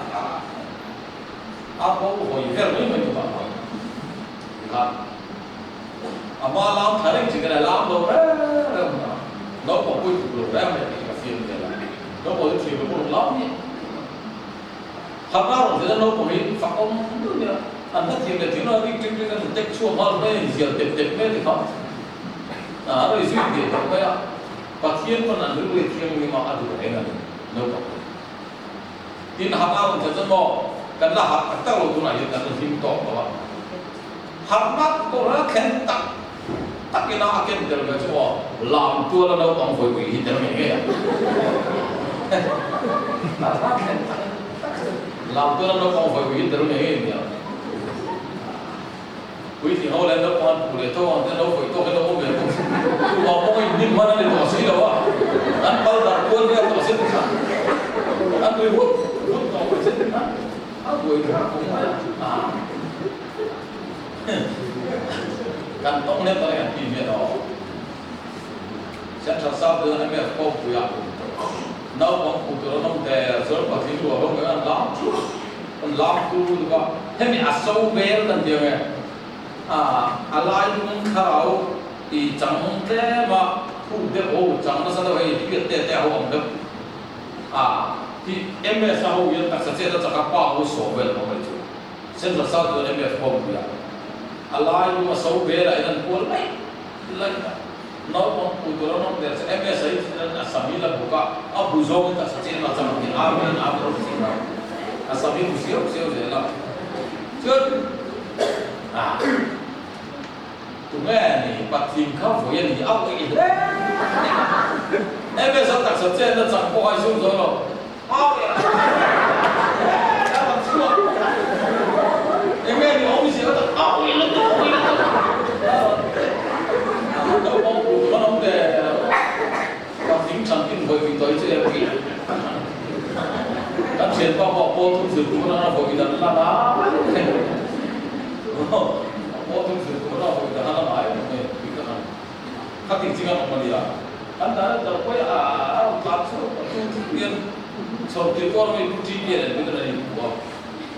bo hoi her mai mai ba ha ama lam thare chi ka lam lo nó có quy luật ra này thì cái phim này là nó có cái phim của nó lắm nhỉ thật ra rồi thì nó có hình phật ông đúng như anh thất thiệt là tiếng nó đi trên cái tết chua hơn đây giờ tết mấy thì không rồi duy trì được cái và thiên con là nữ người thiên nhưng mà ăn được cái này nó có tin thật ra rồi thì nó cần là hạt các lô này cần là phim to các bạn hạt mắt tôi nó khen tặng tắc cái nào cái được cái chỗ làm tua là đâu còn phải quỷ thì được cái làm tua là đâu còn phải quỷ được cái gì quý thì hậu lên đâu còn phụ lệ thôi còn đâu phải tôi cái đâu về cũng tu học cũng nhìn mà nó để tỏ sĩ đâu à anh bao giờ quân cái tỏ sĩ cũng sao anh người hút tỏ sĩ anh người cũng cần tông lên tới kỷ niệm đó sẽ thật sao đưa anh em có phụ học nấu bằng phụ tụi nó để rồi có thiên đùa không cái anh làm tu được thế mình sâu về lần điều này alai cũng khảo thì chẳng thế mà phụ được ô chẳng nó sao đâu hay việc tệ tệ không được thì em sao hậu yên ta sẽ nó chắc bao nhiêu số về nó vậy chứ xem là sao đưa em không được alai cũng mà sâu về lại lần cuối lại nó bằng phụ tụi nó để em sẽ là sami là buka abu zong ta sẽ nó chẳng thì amen amen asami siêu thế là chứ tụi nghe này bắt tìm khâu phổ yên thì ốc cái gì đấy em bây giờ đặt sập trên nó chẳng có ai xuống rồi đâu ốc vậy đã bằng chưa em nghe thì ông gì nó ốc vậy nó đâu có nó không để bắt tìm chẳng tin bởi vì tới chứ em nghĩ các chuyện bao bỏ bộ thông sự của nó bởi vì là đá bộ thông sự của nó bởi vì là nó nói các tình trạng của mình là anh đã đâu có làm số tu tiên sau khi con mình tu tiên là bây giờ này của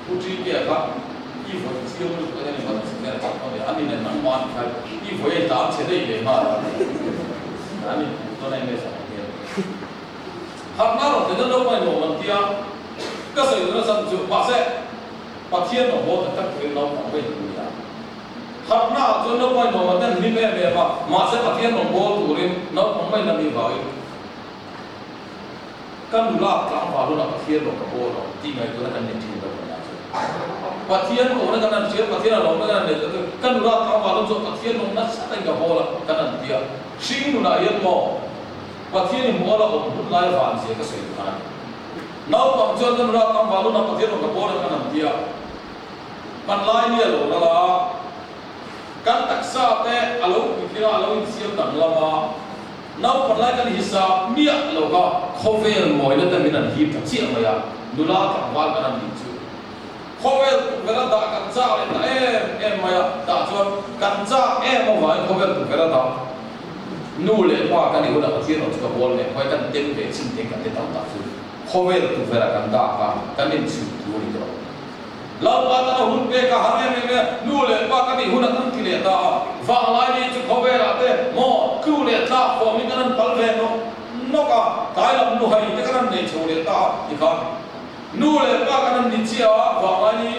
tu tiên các y phải siêu được cái này mà sẽ là cái anh này nắm mòn phải y phải tạo chế đây để mà anh này tôi này mới sao học nào thì nó đâu phải nổi bằng kia cái sự nó sản xuất bác sĩ bác thiên nó vô tất cả nó không phải như vậy học nào cho nó phải nổi bằng cái niềm về mà sẽ bác thiên nó vô tụi nó không phải làm như vậy căn đủ là làm vào luôn là bác thiên nó có vô rồi chỉ ngày tôi là cái niềm tin đó bác thiên của nó cái này chuyện bác thiên là nó cái này căn đủ là làm vào luôn cho bác thiên nó sẽ thành cái vô là cái này kia sinh nó là yên mồ bác thiên thì mua là ông hút lại phản gì cái sự này nấu bằng cho nên ra tam vào lúc nào có thể nó có được cái nào kia mình lại nhiều rồi là căn đặc sắc thế alo khi nào alo siêu đẳng là mà nấu mình lại cái hình sao miệng là có không về mọi nơi mình ăn hiệp thật chuyện mà đủ là tam vào cái nào đi chứ không về cái là đã căn sắc này em mà đã cho căn sắc em mà phải không về cái là đó nụ lệ qua cái điều đó có thể nó chỉ có bốn này phải căn tiền về xin tiền cái tao tạo chứ không về được phải là căn đa cái nên chịu thua đi rồi lâu qua ta hôn về cả hai em nụ lệ qua cái điều đó tăng tỷ lệ ta vàng lại đi chứ không về là thế mò cứu lệ ta phò mình cái nên bảo vệ nó cả cái là nụ hay cái nên để chịu lệ ta thì không nụ lệ qua cái nên đi chia vàng lại đi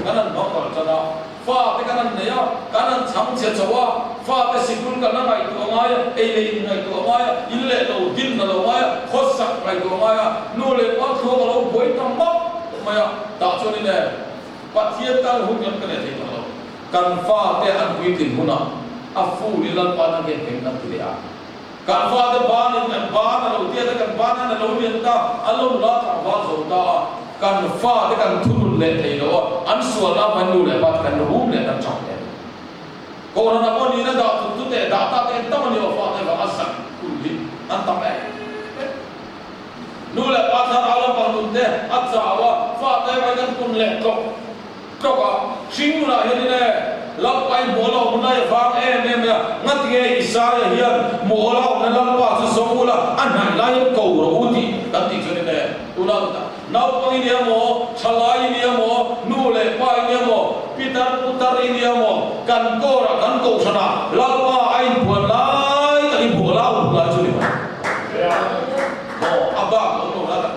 cái nên không còn cho nó pha cái này này cái này chẳng chết cháu pha cái sinh quân cái này tụi ngay ấy này tụi ngay in lệ đầu tiên là đầu ngay khó sắc này tụi ngay nô lệ quá thua vào bối tâm mốc mà tạo cho nên này bắt thiên ta hung nhận cái này thì nó cần pha cái ăn quy trình huna afu đi lần qua cái cái năm thứ đấy cần pha cái ban là đầu tiên cái ban là đầu tiên ta alo là thằng ban rồi ta cần pha cái cần thu lệ thì đó anh xua là phải nuôi lại bắt cần hú lệ đang trọng đấy còn nó có đi nó đào tụt tụt đào ta cái tâm nhiều pha cái vào asam cũng đi anh tâm ấy nuôi lại bắt thằng alo bằng tụt đấy anh sao pha cái phải cần cũng lệ cọc cọc sinh là như thế này lắp anh bố lão hôm nay vang em ngắt nghe Isaiah hiền bố lão nên lắp vào sự sống là anh hành lại cầu rồi thì đặt tiền cho nên này ulang nau pang ini mo chalai ini mo nule pa ini mo pitar putar ini mo kan ko sana lalpa ain buat lai tadi bola ulah curi mo abang mo lada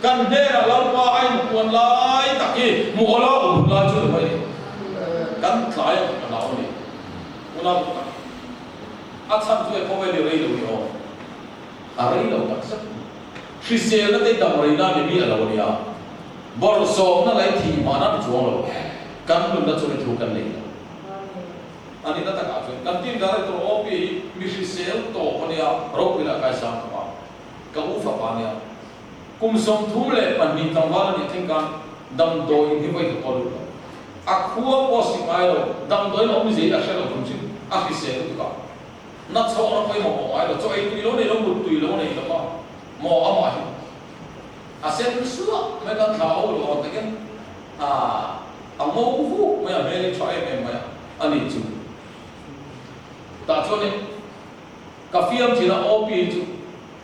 kan dera lalpa ain buat lai taki mola ulah curi mai kan lai nào ni ulang asan tu ko ve rei lo yo rei lo tak sak Christian nó tên đồng rồi na mình biết là đâu nhỉ? Bảo số nó lấy thì mà nó chuông rồi, căn luôn nó cho nên thu căn này. Anh ấy đã tất cả chuyện, căn tin cái này tôi ốp đi, mình Christian tổ con này, rồi là cái sao mà, cái u pháp anh ấy, cùng sống thú lệ, mình bị tăng vào là những cái đâm đôi như vậy của con luôn. akua posi mai lo dam doi lo mi zai a shelo kum chin a ki se tu ka na chaw na koi mo ai lo cho ai tu lo ne lo mu tu lo ne lo ma mo a ma hi a sen su me kan thao lo ta ken a mo vu me a me le choi me ma ani chu ta cho ne ka fiam chi na o pi chu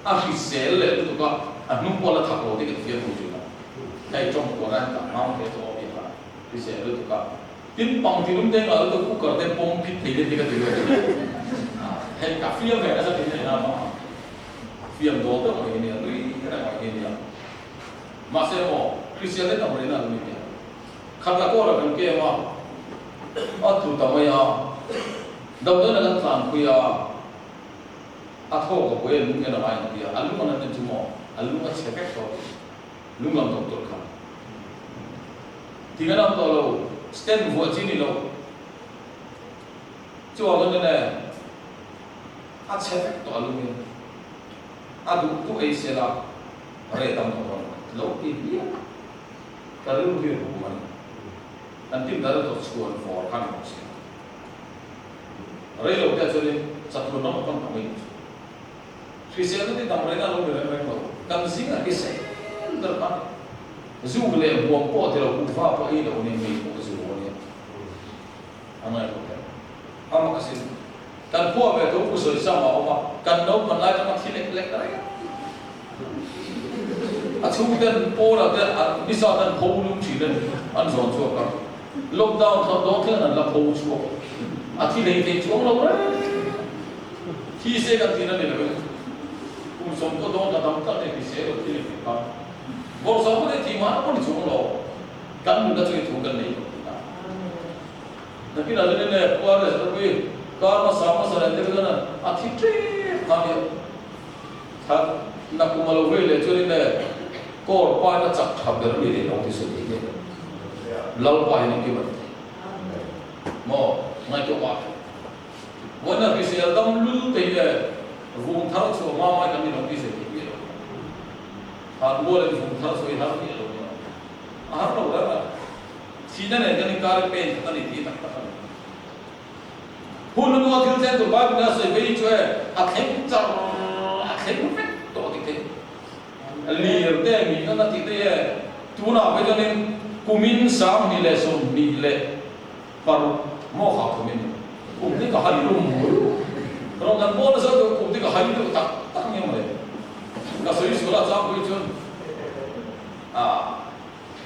a ki se le tu ka a nu po la tha lo de ke fiam chu na dai trong ko ran ka ma ke to pi ha ki se le tu ka tin pang ti lum de ga lo ku ka te pom phit thei de ka tu hay cả phim về đã rất là nào mà phim đó tức là cái này lui cái này cái này mà xem mà Christian đấy tao mới nói như thế khắp cả cô là cái kia mà ở tụ tao mới đâu đó là cái thằng kia thô của quê lúc cái nào vậy kia lúc mà nó tên chú mò lúc mà sẽ cách rồi lúc làm tổng tốt không thì cái nào tao lâu stand vừa chỉ đi lâu cho cái này a che to alumi a du tu ei se la re tam no lo ti bia ka lu hi ru man an tim dar to chuan for kan mo se re lo ta chole satru no kon pa mai fi se na ti tam re na lo re re ko kam zinga ki se dar pa zu le bo po te lo ku fa pa i lo ni mi ko zu wo ni ana ko ta ama ka se kan phua về thú sôi sao mà ông kan nấu còn lại trong khi lệch đấy chú tên po là tên đi sao tên po luôn chỉ tên ăn giòn chua cả lockdown sau đó thế là po chua khi lấy tiền chuông lâu đấy khi xe kan tiền này là cũng sống có đó là đóng các cái xe rồi thì phải bộ sống cái thì mà nó còn chuông lâu kan mình đã chơi thủ kan này tapi là nên là qua rồi rồi karma sama sarende kana athi trip khamia tha na kumalo vele chori ne kor pa na chak thab der ni re nong ti su ni lal pa ni ki ba mo ngai to wa wana ki se dam lu te ye vung thar chu ma ma ka ni nong ti se ki ro han bo le vung thar so i har ni ro a har lo ra sina ne ka ni kar pe ta ni ti tak ta hun nó thiếu tiền tụi ba cũng đã xây với chỗ ấy thêm chăng thêm phết tổ thì thế liền thế mình nó thì thế tu nào bây giờ nên kumin sáng ni lệ sum ni lệ par mo học của mình cũng thấy cả hai luôn rồi gần bốn giờ cũng thấy cả hai luôn tắc tắc như vậy cả số số là sao bây giờ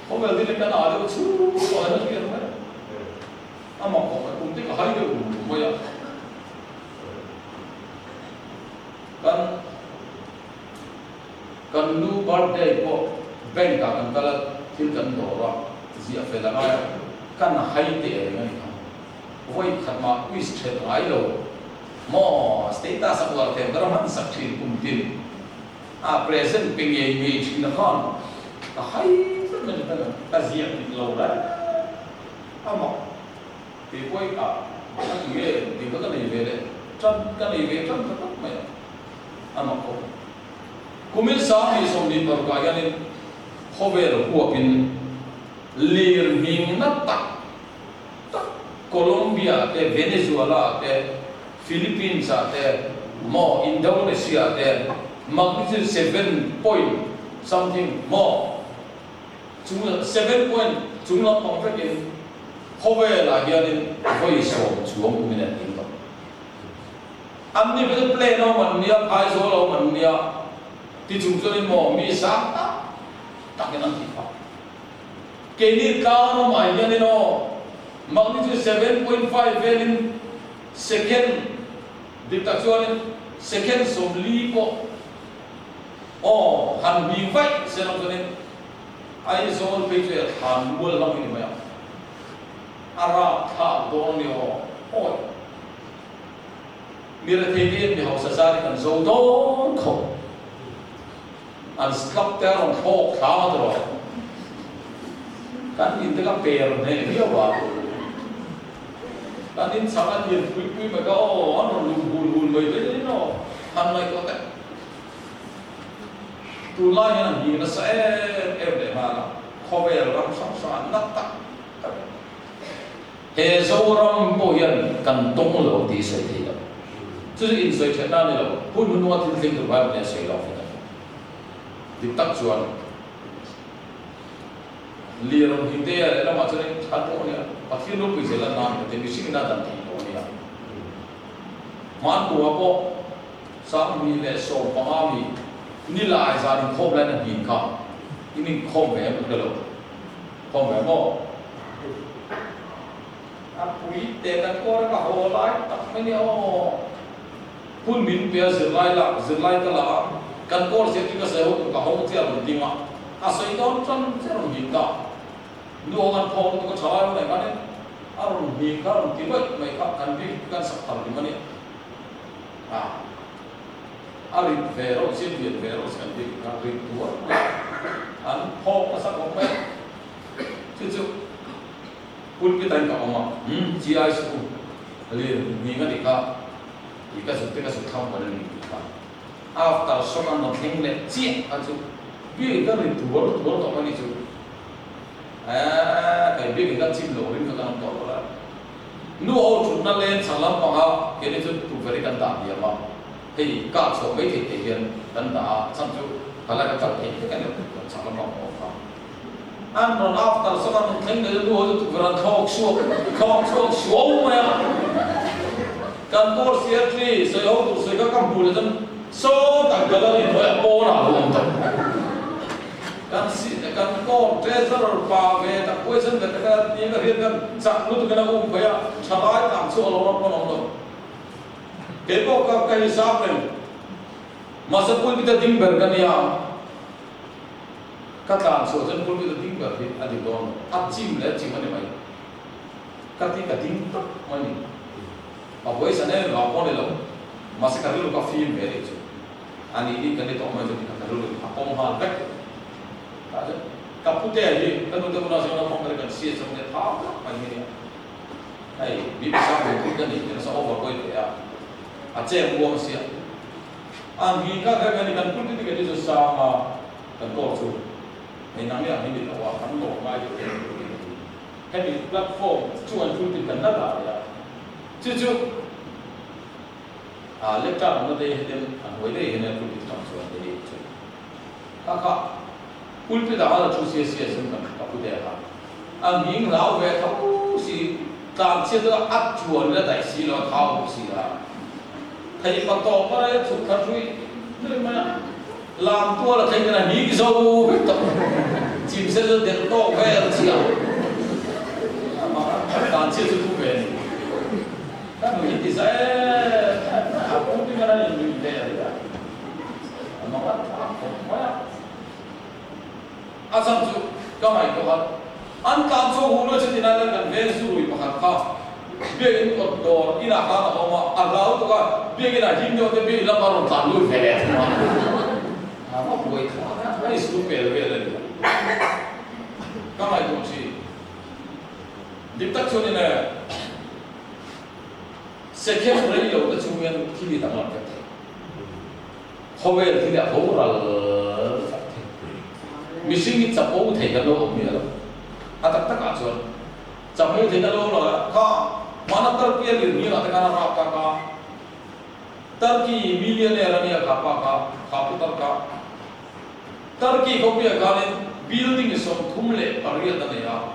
không phải đi cái nào đâu chú có nó kia thôi mà cũng thấy cả hai luôn bây giờ kan nu birthday po bank ka kan kala thil kan do ra zia fe la ngai kan hai te ngai ka voi khatma quiz chet ngai lo mo status of war tem daraman sakthi kum tin present ping ye image in the con ka hai men ta zia ti lo ra ama ti voi ka ye ti ka nei ve le chan ka nei ve chan ta mai ama ko kumil sa mi som ni par ka yanin khover huapin lir ming na tak Colombia te Venezuela te Philippines te mo Indonesia te magnitude 7 point something more chúng 7 point chúng nó bằng phép in khover là yanin voi som chuông kumin at in anh đi với play nó mình nia phai số lo mình nia thì chúng tôi mò mi sáng ta cái năng thì phải cái này cao nó mày như nó magnitude 7.5 velin second dictation second som li po han bi vai se nó cho nên ai số bây giờ han mua lắm cái này ara tha don yo oi mira thei ni ho sa sa kan zo don kho an skap ta on ho kha dro kan in ta per ne rio wa kan in sa an yin pui ma ka o an lu bul mai be no han mai ko ta tu la ya ni na sa e de ma la kho ve ram sam sa na ta he zoram po hian kan tong lo ti sei thei lo chu in soi thena ni lo hun hun wa thil thing tu ba ne sei lo fa di tak chuan liram hinde ya la ma chane chato ni pathin lo pi sela nam te mi sing na dan ti lo ni man ko po sam mi le so pa ma mi ni la ai sa ni khom la na hin ka ini khom ve ma lo khom ve mo apui te kan ko ra ho lai tak mai ni o pun min pe zirlai ka la kan ko se ti ka se ho ka ho ti a ti ma a sai don tram se ro hin ka nu kan pho to ka chala mai ma ne a ro hin ka ro ti mai ka kan bi kan sak tar ti ma ne a ri vero se kan bi ka ri tu an pho ka sak ho mai chu pun kita tak oma, GI school, ali ni kan ika sudah pada ni kita. After sokan nak hengle, cie, acu, biar kita ritual tak mana tu. Kayak biar kita cip lorin kita nak tahu lah. Nu awak cuma len salam pangah, kini tu berikan tak dia mah. Hei, kau so baik tikian dan tak, sampai kalau kita tikian kan salam pangah. And on after someone thing they do to run talk show maya kan por siatri so yo to so ka kam bul dan so tak galari no po na lo ta kan ko treasure pa ve ta question da ka ni ka rin kan sa lu to kana baya chalai tam so lo ro no no ke ko ka hisab ne masapul bi ta ding ber kan ya kata so jen pun kita tinggal di adik don, acim le acim mana mai, kati tinggal mana, apa yang sana lapor le masih kali lu film beri tu, ani ini kan itu orang jadi kali lu apa mahal bek, ada kapute aja, kan untuk nasi orang orang mereka siap semuanya tahu apa ini, hey, bisa berikut kan ini, kan sama apa itu ya, aceh buang siap, ani kan pun itu kan itu sama kan korsu. Namanya ini tahu kan lo mai itu ini platform cuan putih kan ada ya cucu laptop mana deh dan anwai deh ini putih tam cuan deh kakak putih dah ada cuci semua aku deh kan angin lau be tahu si tam itu cuan dah dah si lo tahu si lah tapi patau pada itu kerjui dari mana làm tua là thành cái này nghĩ dâu chìm sẽ được điện to về là gì à mà đàn chia cho thu về các người thì sẽ cũng cái này là mình để đấy mà à xong rồi các mày có hết ăn cam cho hú nó chỉ tin là cần về suy mà khát khao biết cái đồ đi là khá là họ mà lão tôi coi biết cái này hiếm nhau thì biết là bao tàn lui về mà apa buat ini super bela ni. Kamai tu si. Diptak sini na. Sekian hari lalu tu cuma yang kini tak nak kata. Khabar tidak oral. Misi ni capo thei kalau ni lah. Atak tak acuan. Capo thei kalau lah. Kau mana terkian ni lah tekanan apa kah? Turki millionaire ni apa kah? Turki ko pia galin building som thumle pariya da ya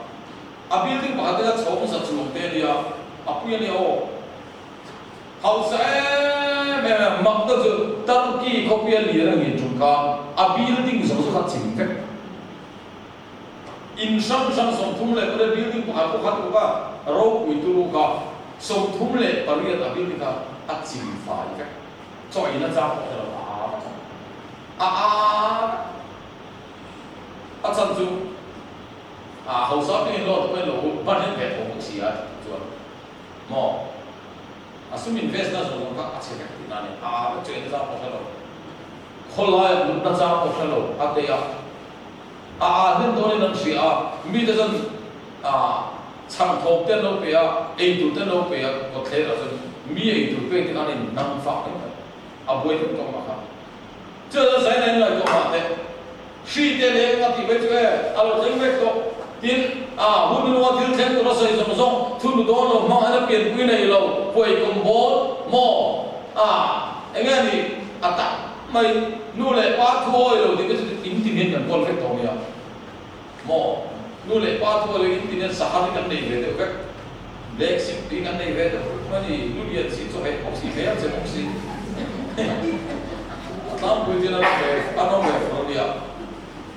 a building bahada chong sa chum te dia apuya ne o hausa me makda jo Turki ko pia lira ngi chungka a building som so khat chim ke in sam som thumle pare building bahada khat ko ka ro ui tu ka som thumle pariya da building ka a chim fa ke choi na cha ko asan tu, hausa ni lo tu lo banyak bet orang siat jual, mo, asum invest na so ka aceh ke tina ni, cuci na apa kalau, kolai lu na apa kalau, ada ya, ni tu ni nang siap, mi tu kan, sang thop ten lo pea, tu ten lo pea, ko thei la so, mi tu pea tina ni nang fak ni, abuai tu kau makan, jadi saya ni lah kau makan. Khi tiền lên ngắt thì bây giờ alo tiếng về có tiền hun no thil theng to sai som song thun do lo ma ana pian pui nei lo poi kom bol mo enga ni ata mai nu le pa thoi lo ti ke in tin kan pol fe to ya mo nu le pa thoi lo in tin sahari kan nei ve de black sip ti kan nei ve de mani nu dia si to he oxy ve se oxy tam pui tin na ve ano ve fo dia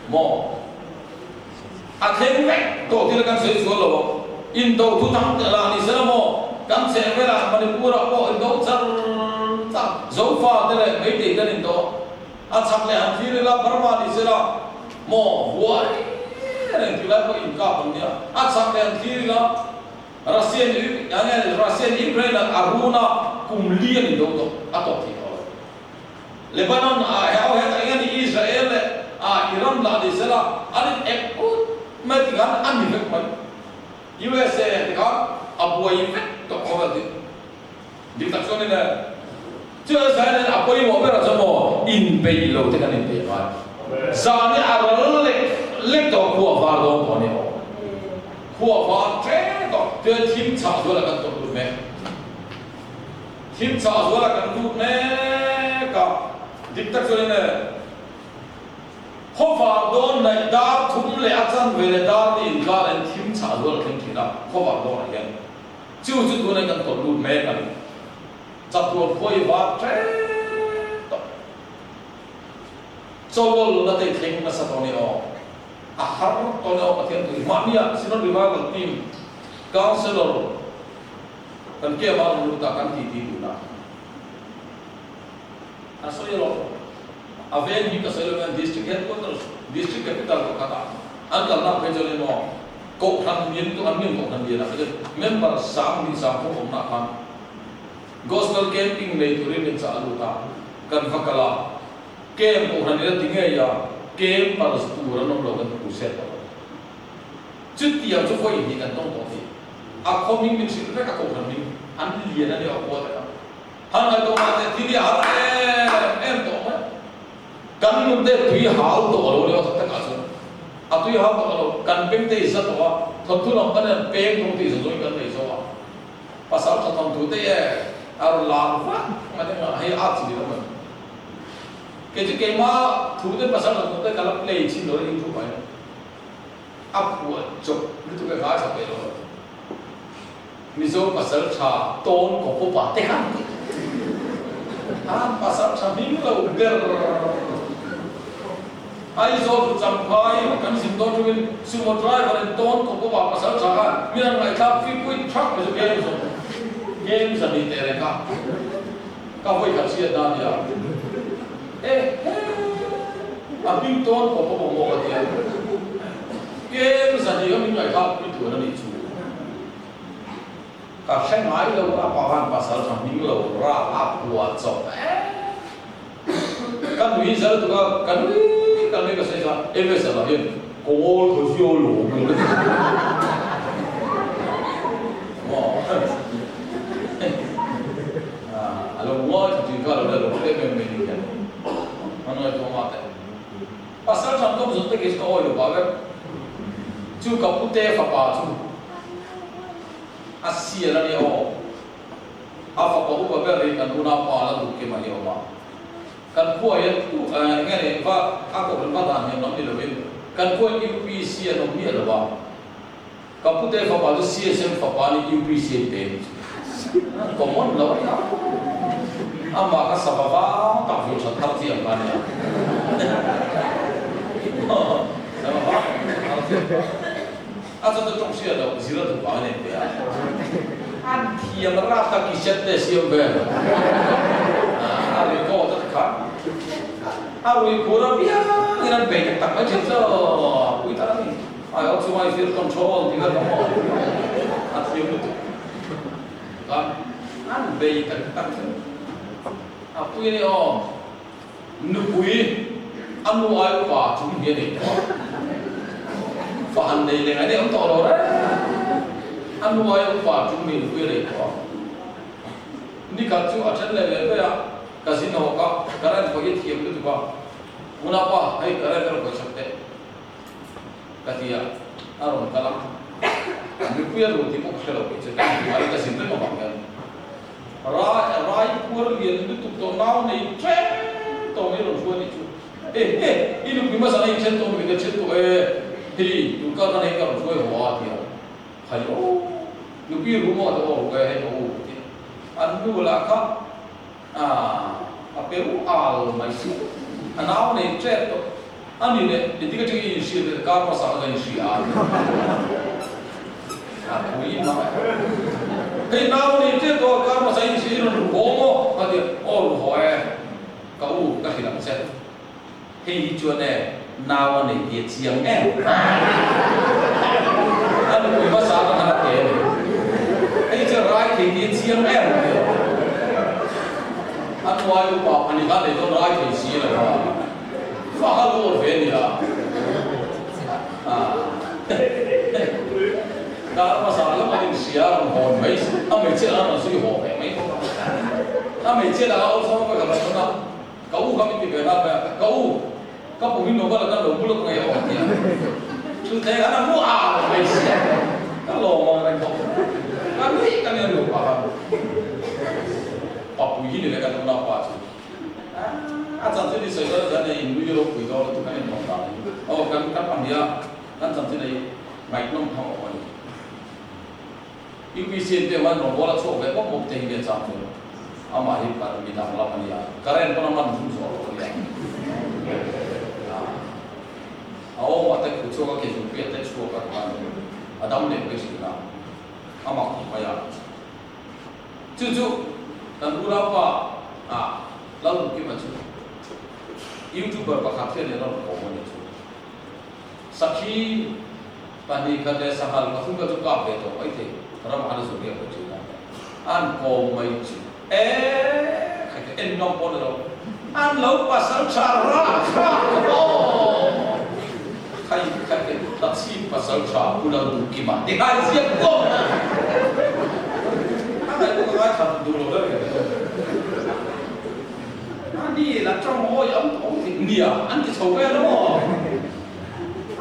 mo a theng ve to ti kan sei so lo in do tu tam la ni se mo kan se ve la mani pura ko in do char ta zo fa de le me te kan in do a chak le han thi la barma ni se la mo wai ne ti la ko in ka pon dia a chak le han thi la Russian Ukraine aruna kum lian do to ato thi Lebanon how had Israel Iran la de sela an ek matigan an ni man USA ka apoy vet to ko di dictazione ne chưa sai nên apoy mo bera somo in pe lo te kan in pe ba zani aral lek to ko va do ko ne ko va tre to te tim cha zo la kan to du me tim cha zo la kan du me ka dictazione ne ho va do na da thum le achan ve le da ni ka len tim cha zo la kan ki da ho va do na yan chu chu du na kan to du me kan chặt tuột phơi vắt tre cho là để thình mà sao này ó har to này ó thiên tử mà nia xin nó đi vào cái team counselor kan kia vào lúc ta kan ti tu na so yo aven hi ka selo district headquarters district capital ko kata an kal na pe jole no ko thang yin tu an nim ko thang yin na member sam ni sam ko na kan gospel camping nei turin ni cha lu ta kan fakala kem ko han ni tinge ya kem par stu ran no kan ku set chut tiam chu foi ni kan tong to ti a coming min sin ka ko han min an li na ni a ko ta han ai to ma te ti dia ha em to ma kan nun de tui hal to lo le ta ka so a tui hal to lo kan pem te sa to thon tu long kan pem tong ti so kan nei so pasal ta tong tu te ar lang fa ma de ma hai at di lo ke ji ke ma thu de pasal to te kala play chin lo ring thu bai ap wa chok ni tu ke ga sa pe lo mi zo pasal cha ton ko po pa te han pasal cha mi lo ger ai zo tu cham pai kan sim do tu sumo driver en ton ko po pa pasal cha mi ran lai ta fi pui truck me zo ke zo game sa ni tere ka voi ka sia da dia abim ton ko po mo ka dia game sa ni mi ngai ka pi tu na ni chu ka shen mai lo a pa han pasal sa mi lo ra a pu a zo kan ni sa tu ka ni ka se sa e sa la yin ko ko si o lo lo mo ti ka lo lo pe me me ni kan ano to ma te pasal sam to zo te ke ko lo ba ve chu ka pu te fa pa chu asia la ni o a fa pa u ba be ri kan na pa la du ke ma ni o ma kan ko ye tu nge ne va a ko ba da ni no ni lo ve kan ko UPC no mi lo ba ka pu te fa pa du CSM fa pa ni UPC te common lo ya ama ka sababa ta fu sa thar ti am ban ya sababa a to tong sia lo zira tu ba ne pe an ti am ra ta ki set te si am be a ri ko ta ka a ri ko ra bia ina be ta ma chin so ui ta ni I also my feel control ti ga mo a ti mu tu an be ta pui ni o nu pui anu ai pa chung ye ni fa an nei le ngai ne on to lo re anu ai pa chung ni pui le ko ni ka chu a chen le le ya casino ka karan ko ye thiam tu ba una pa hai karan ko sakte katia aron kalam มีคุยรู้ที่พวกเราไปเจอกันอะไรก็สิ่งที่มาบังกันรายพวกเรียนดูตุกตัวน้าวในเช่ตัวไม่รู้ช่วยนี่ชูอีลูกมีมาสั่งอีเช่ตัวมีแต่เช่ตัวที่ดูก็นั่นเองก็ช่วยหัวที่เราใครโอ้ลูกพี่รู้หมดตัวรู้ไงให้รู้อันนู้นละครับapa itu al masih, anak ni cek tu, ani ni, jadi kerja ini sih, kar masalah ini sih al, aku ini mana, hei anak ni cek tu kar masalah ini sih, orang gomo, ada orang hoai, kau kat hilang cek, hei jual anak ni dia siang anu masalah anak dia, hei cerai dia siang anh nói với bà anh đi tôi nói cái gì là phá lỗ về nhỉ đó mà sao lắm anh xia làm hồn mấy anh mấy chết anh là suy hồn mấy anh mấy chết là ông sao cái làm sao cậu không biết cái nào cả cậu các phụ huynh nó có là các đồng bút ngày ông nhỉ chứ thế anh mua mấy xia các lò mà anh không anh nghĩ cái này được bà Papu ini mereka tak tahu apa sih. Asal jadi saya jadi Hindu Eropa itu orang tu kan yang mengatakan, oh kan dia kan jadi baik nom tahu apa ni. Efisien dia mana orang bola cakap apa mukti dia cakap, amah ini pada kita melakukan dia. Karen pun aman tu soal dia. Awak mata kucing ke jumpa ada cuak kan, Adam ni bersih na, amah maya. Cucu dan berapa lalu kita macam YouTuber berkata ni orang komen itu sakit pani kada sahal aku juga apa itu itu orang ada sudah bercerita an komen itu kata enom pun an lalu pasal cara oh kai tak sih pasal cara udah gimana dia siap kok itu kan satu dulu dah gitu. Andi lah cuma orang dia, andi coba loh.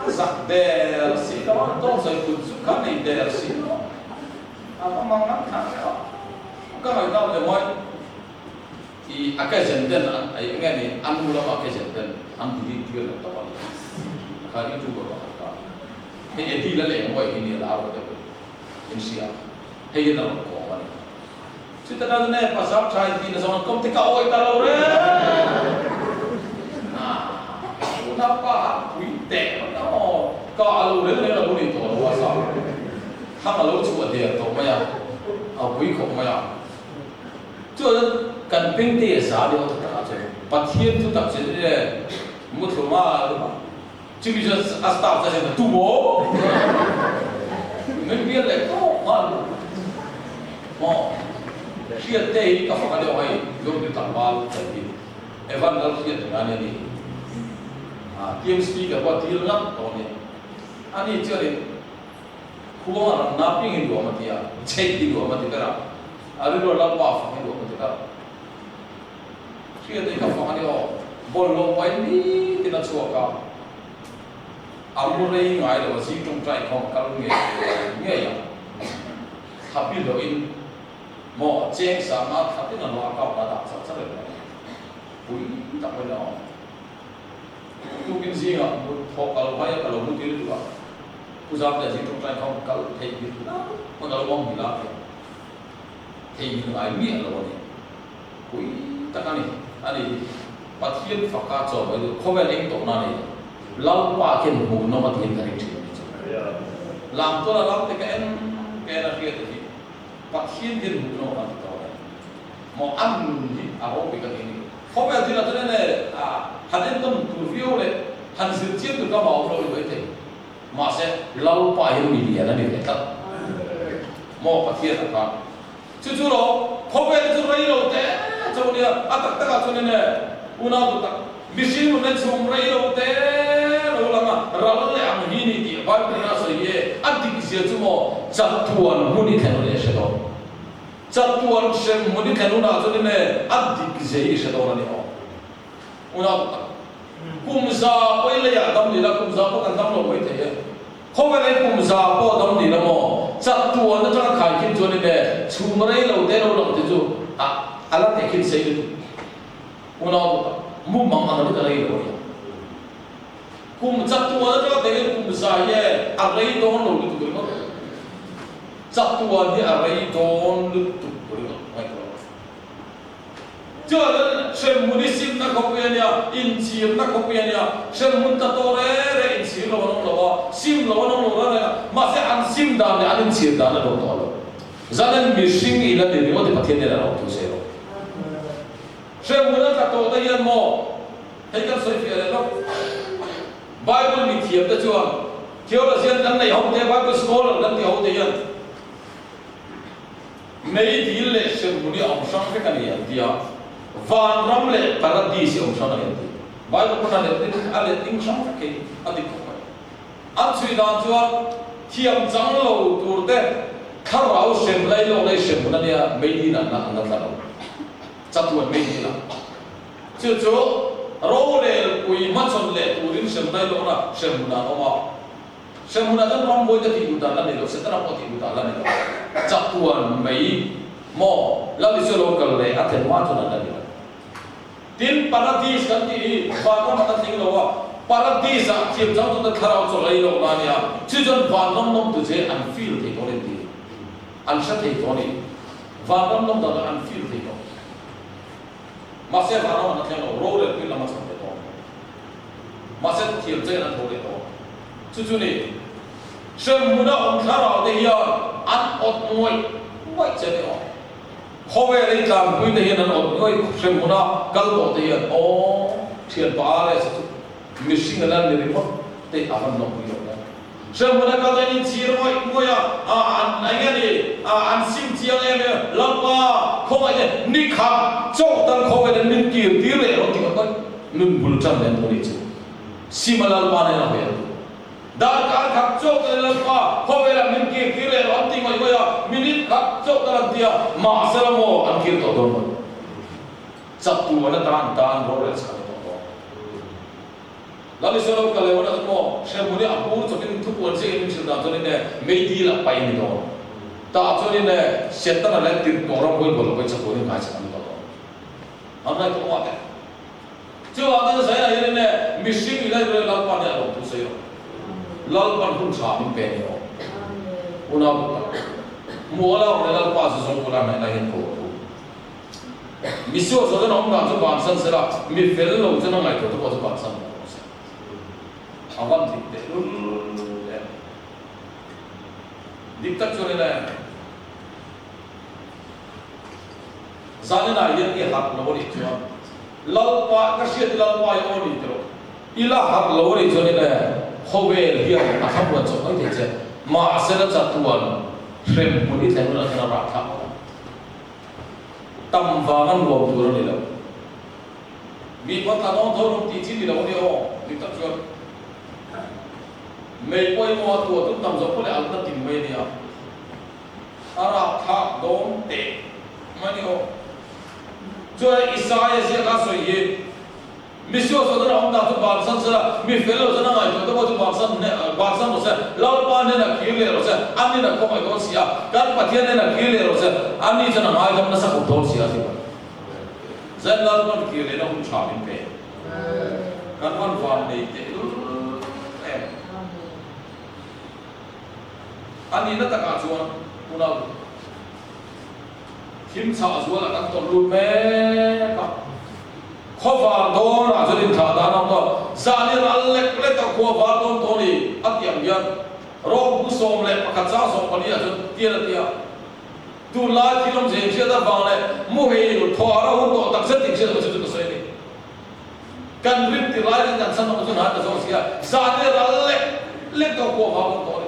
Azak der sih, orang tu saya pun suka ni der sih. Apa mangan kan? Kalau kita lemoi, di akal jenden, ini ni, anu lama akal jenden, anu di dia lah tahu. Kali itu berapa? Ini dia lah lemoi ini lah apa tu? Insia, hei lah kau. Kita dah ni pasal cai di zaman kau tika oi tahu re. Kenapa? Kuite, no. Kalau re lah boleh tu pasal. Hang lalu cuba dia tu maya, kui kau maya. Tu kan pengti sah dia tu tak aje. Patien tu tak jadi. Mutu mah tu. Cuma asal saja tu bo. Mungkin lek tu mal. Mo. Dia teh kalau ada orang yang ditambal jadi, Evan lalu dia dengan ini, team speaker buat dia nak tahu ni, ani jadi, kuat napi ini dua mati ya, cek di dua mati kerana, ada dua lapar ini dua mati kerana, dia teh kalau ada orang bolong ini tidak suka, amulai ngai lepas itu try kalau ni ya, tapi doin mau cek sama tapi nak luar kau dah tak sahaja le, pun tak boleh. Mungkin sih kan, kalau bayar kalau mungkin itu lah, pusat jadi try kau kalau take itu, kalau orang hilang, take itu ayam ni kalau ni, pun tak kan ni, ani pasien fakar coba itu, kau balik tu nani, lalu pakai buku nama dia dari sini, lam tu lah lam tekan kena dia tu. Pasien dia bukan orang tahu. Mau ambil apa pikir ini. Kau berarti nak tu ni, haden tu review le, hasil cium tu kau mau orang itu. Masa lalu pahit media nanti kita. Mau pasien apa? Cucu lo, kau berarti tu rai lo te, cakap dia, atak tak tu ni, una tu tak. Mesin mana cuma rai lo te, lo lama, ralat le am ini dia, baru dia saya, anti kisia cuma jatuhan muni kan oleh sedo. Jatuhan sem muni kan una tu ni, anti kisia sedo orang ni. Una tu tak. Kumza, boleh ya, dam ni lah kumza, bukan dam lo boleh te. Kau boleh kumza, kau dam ni lah mo. chặt tua nó cho khai kim cho nên nè chùm mà đây lâu thế lâu lâu thế chú ala thế kim xây được u nào mu mang ăn được cái lâu kum chặt tua nó cho thế kum dài ye lấy đó lâu được tụi nó chặt tua thì lấy đó được tụi nó cho nên xem muốn đi sim na không quen ya in sim na không quen ya xem muốn ta to re in sim lo nong lo sim lo nong lo ra mà sẽ ăn sim đàn để ăn in sim đàn là đâu to lo za nên mi sim ý là để nó để bắt thiên để là đâu tu sẽ lo xem muốn ta to ta yên mo thấy cái soi phía đó Bible mi thiệp ta chuan thiếu là riêng cái này học thế Bible scholar cái thì học thế yên mấy đi lệ xem muốn đi ông sang cái này đi à van ram le paradise om sana yati bai ko na le tin ale ting sang ke adi ko an chui dan chuan thiam chang lo tur te tharau sem lai lo lai sem na nia meidi na na na ta lo chatuan meidi na chu chu ro le kui ma chon le turin sem lai lo na sem na oma sem na dan ram boi ta ti uta la ne lo se ta ko ti uta la ne lo chatuan mei mo la li so local le athen ma chon na ni tin paradise kan ti ba ko ma thing lo wa paradise a thiam chang tu ta tharau cho lai lo na nia chu jon van nom nom tu je an feel the ko le ti an sha the ko ni van nom nom da an feel the ko ma se va no na theng lo ro le pi la ma chang te to ma se thiam che na tho le to chu ni sem mu na ong tharau de ya an ot moi che de o Hove lấy làm quý này hiện ở người xem muốn nào câu bộ thì hiện ô thiền bá này mình sinh ra nên mất thì à mình nộp nhiều đấy xem muốn nào câu này chỉ rồi mua anh cái này anh sinh chiang em lắm mà không phải này ní khắp chỗ tăng không phải là mình kia tiếc lệ rồi thì có mình buồn chán đến thôi chứ sim là lắm này là vậy dar kar khắp chỗ cái lắm mà không phải là mình kia tiếc lệ rồi thì mọi người minit khắp chỗ cái là dia mà sao mà anh kia tổ đội chặt tu nó tan rồi là sao tổ lalu kalau kalau orang semua saya mula aku tu kan tu pun saya ini cerita tu ni media lah pakai ni tu tak tu ni setan ada di orang pun boleh baca pun ni macam ni tu apa itu apa cuba tu saya ini missing ini lah lalpan ni orang tu saya lalpan pun sahaja peni orang unang mula orang lalpan sesuatu pula main tu missing sesuatu orang kan tu bangsan sila mifel lo tu orang itu tu tu bangsan awan dikte diktat cho nên là gia đình này yên cái hạt lâu đi chưa lâu qua cái chuyện lâu qua lâu đi chưa ila hạt lâu đi cho nên là không về hiện à không quan trọng cái gì mà sẽ là chặt tuần xem một ít thành nó là rạc thảo tâm và ngăn buồn tu rồi đâu vì con ta nó thôi nó tí chỉ đi đâu đi ô diktat cho mấy quay mua tua tụt tầm giống cái ăn tất tìm mấy đi à ara tháp đốm tệ mấy đi ô cho Isaiah sẽ có soi gì Misio so đó ông ta tụt bản thân sẽ mi phải lo cho nó ngay tụt tụt bản thân rồi sẽ lao pa nên là kia liền rồi sẽ anh nên là không phải con xia các bạn thiên nên là kia liền rồi sẽ anh đi cho nó ngay không nó sẽ không thốn xia thì vậy dân lao con kia liền nó không trả mình về các con vào này tệ anh ấy nó tất cả chuan, u nào, kim sa chuan là các tổ luôn mẹ cả, khó vào đó là cho nên thà đàn ông đó, gia đình anh lệ lệ tao khó vào đó thôi đi, ăn tiệm viên, rồi bút xôm lệ, mà cắt giá xôm còn đi à cho tiền là tiền, tu la thì làm gì chứ ta vào này, mua về rồi thua ra hút đó, đặc sắc thì chứ đâu chứ đâu đi, cần rít thì lại thì chẳng san đâu cho nó hạt giống gì à, gia đình anh lệ tao khó vào đó thôi.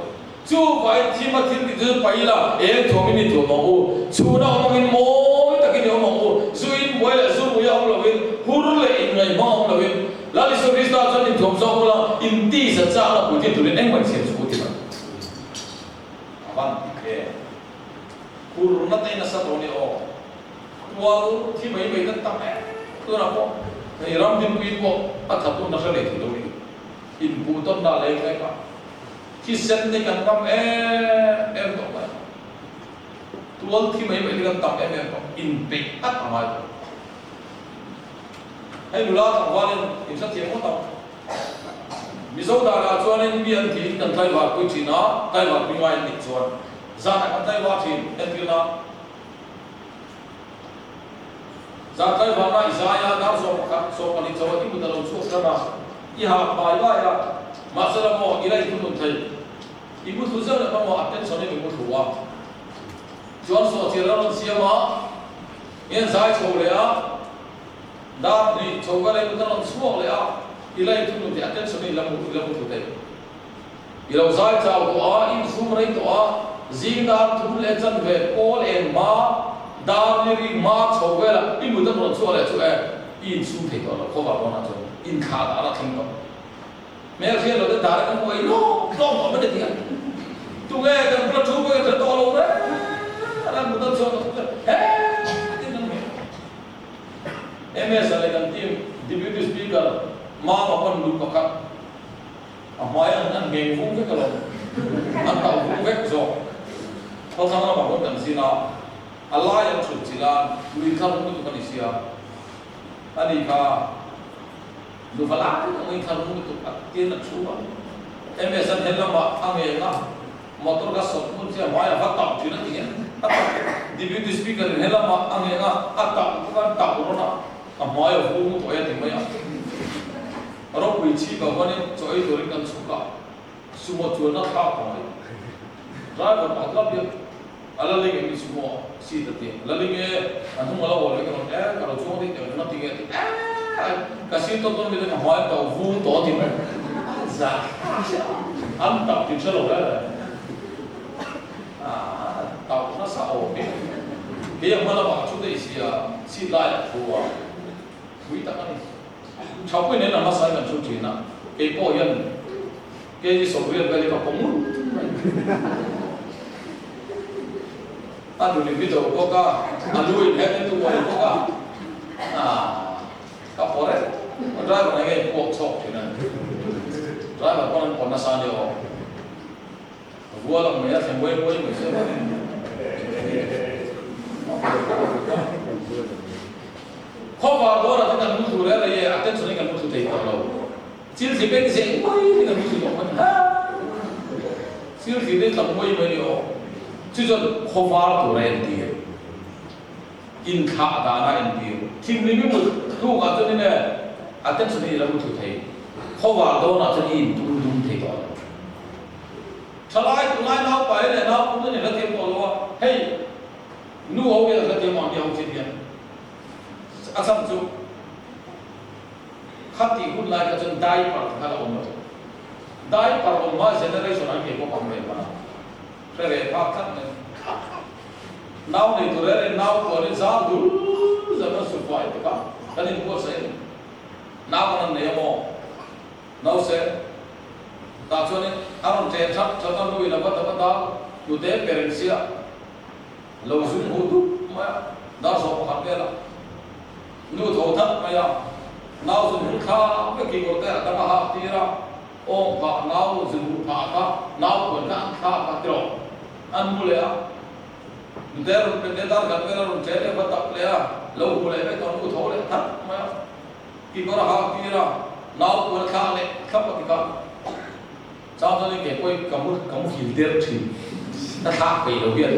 Chú phải chỉ mà thiên thì chú phải là em thua mình thua màu chú nào mà mình mỗi tất cái điều màu chú in mỗi là chú mỗi ông là mình huru là in ngày mà ông là mình là đi số đi sao cho mình thua sao là in tí sẽ sao là buổi tối tụi anh vẫn xem chú thì mà bạn thế huru nó tay nó sao đó này ô wow thì mấy nó tạm ấy tôi nào có thì làm tin quý bộ bắt thằng tôi nó sẽ lấy thì đâu đi in bù tôn đã lấy cái cả khi xem thì cần cầm em có tual thi mai mai kan tam em in pe at amai hay lula thang walin in sa thiam mo tam mizo da la chuanin bian thi kan thai wa pui china kai wa pui ngai ni chuan zana kan thai wa thin entina za kai wa na isaya da so pani chawa ti mutalom so kana iha bai wa ya masala mo ilai tu thai ibu tu zau na mo attention ni mu thuwa chuan so chiran siama yen sai chho le a da ni chho ga le mutalom so le a ilai tu ti attention ni lamu tu thai ilo sai chao to a in sum rai to a zingda thu le chan ve all and ma darneri ma chowela imu ta ron chole chu in su the to ko ba bona chu in kha da la thing to me khia lo da da kan koi no no ma de dia tu ge kan pro chu ge to lo re ala mu ta chu he tin na me ms ale kan team deputy speaker ma ma kon lu ka amaya nan ge fu ge ka lo an ta fu ge zo ko sa na ba ko kan sina Allah yang sucilan, mereka itu bukan Asia. Tadi kah, lupa mereka itu dia nak cuba. Emesan helam Amerika, motor gas pun saya maya fakta cina dia. Deputy speaker helam Amerika, atak bukan tak corona, maya fumu toya timaya. Orang bici bawa ni coy dorikan suka, semua jualan tak kau. Driver patla dia. Alaling ini semua si tadi. Alaling antum malah boleh kalau cuma di tengah tiga kasih tonton kita mahal tahu fu tahu timah. Zah, antap di celok lah. Tahu nasa oke. Dia malah baca tu si layak tua. Wih tak ni. Capai ni nama saya kan cuci nak. Kepo yang keji sobrian kali kapung. Aduh ni video kok aduh ini tu boleh kok kapore driver lagi kok sok cina driver kon nasa dia gua lah melihat yang boy macam kau baru orang tu kan mutu lah ya attention ni kan mutu tak tahu cil siapa ni sih boy ni kan mutu macam cil siapa tak boy macam就叫可发多人的，因卡达那人的，听你们如果真的呢，但是你那不土台，可发多那真因咚台到了，他来拿白的拿不是你那天多了嘿，你后边那天往你后这边，上就，他地户来个真大一把他了我们，大一把我们现在来说那给我旁边嘛。Rere pakat ni, nau ni tu rere nau tu ni zat tu, zaman survive tu kan, kan ini buat saya, nau kan ni mo, nau saya, tak cuci ni, aron cetak tu ini dapat dah, tu deh perensia, langsung hudu, maya, dah sok harga lah, nu thotat maya, nau tu kah, pergi kota, tak hak tira, oh pak nau tu pak nau pun kan kah patro. An mulai der pendedar gambar orang cewek batak lea, lalu mulai betul tu tahu leh, tak, maya, kita orang kira, nau berkah leh, apa kita, jangan ni kamu hilder sih, tak kaya lo biar,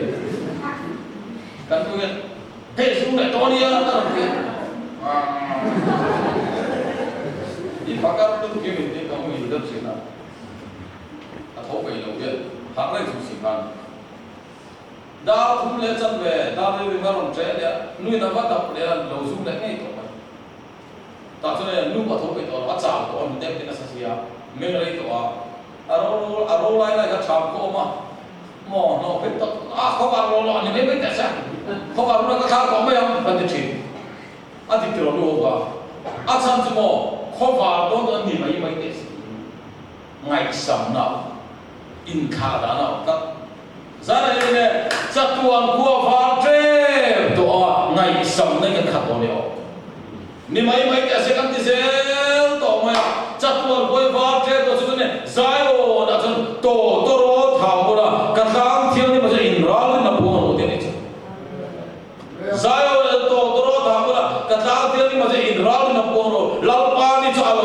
kan tu kan, hei sudah tahu dia tak dia, ini pakar tu kini kamu hilder sih na, tak tahu kaya lo biar, haknya tu sih kan. Dah tu le chan ve, dah le ringar on chay dia, nui na vat le lo zoom le ngay to. Tak tu le nu bat hope to, achal to on dem tina sasia, meng rei to a. Aro lai lai ka chap ko ma. Mo no pet to, ko ba lo ni me me ta sa. Ko ba lo ka kha ko me am ban de chi. A di to lo ba. A chan tu mo, ko ba do do ni mai mai de. Ngai sam na. In kha da na ka. Zara ini satuan gua fartre doa ngai sam ngai kan khato leo. Ni mai kaise kan tisel to maya satuan gua fartre to sune zayo na chun to ro thau na ka thang thiang ni ma in ral na bo no de ni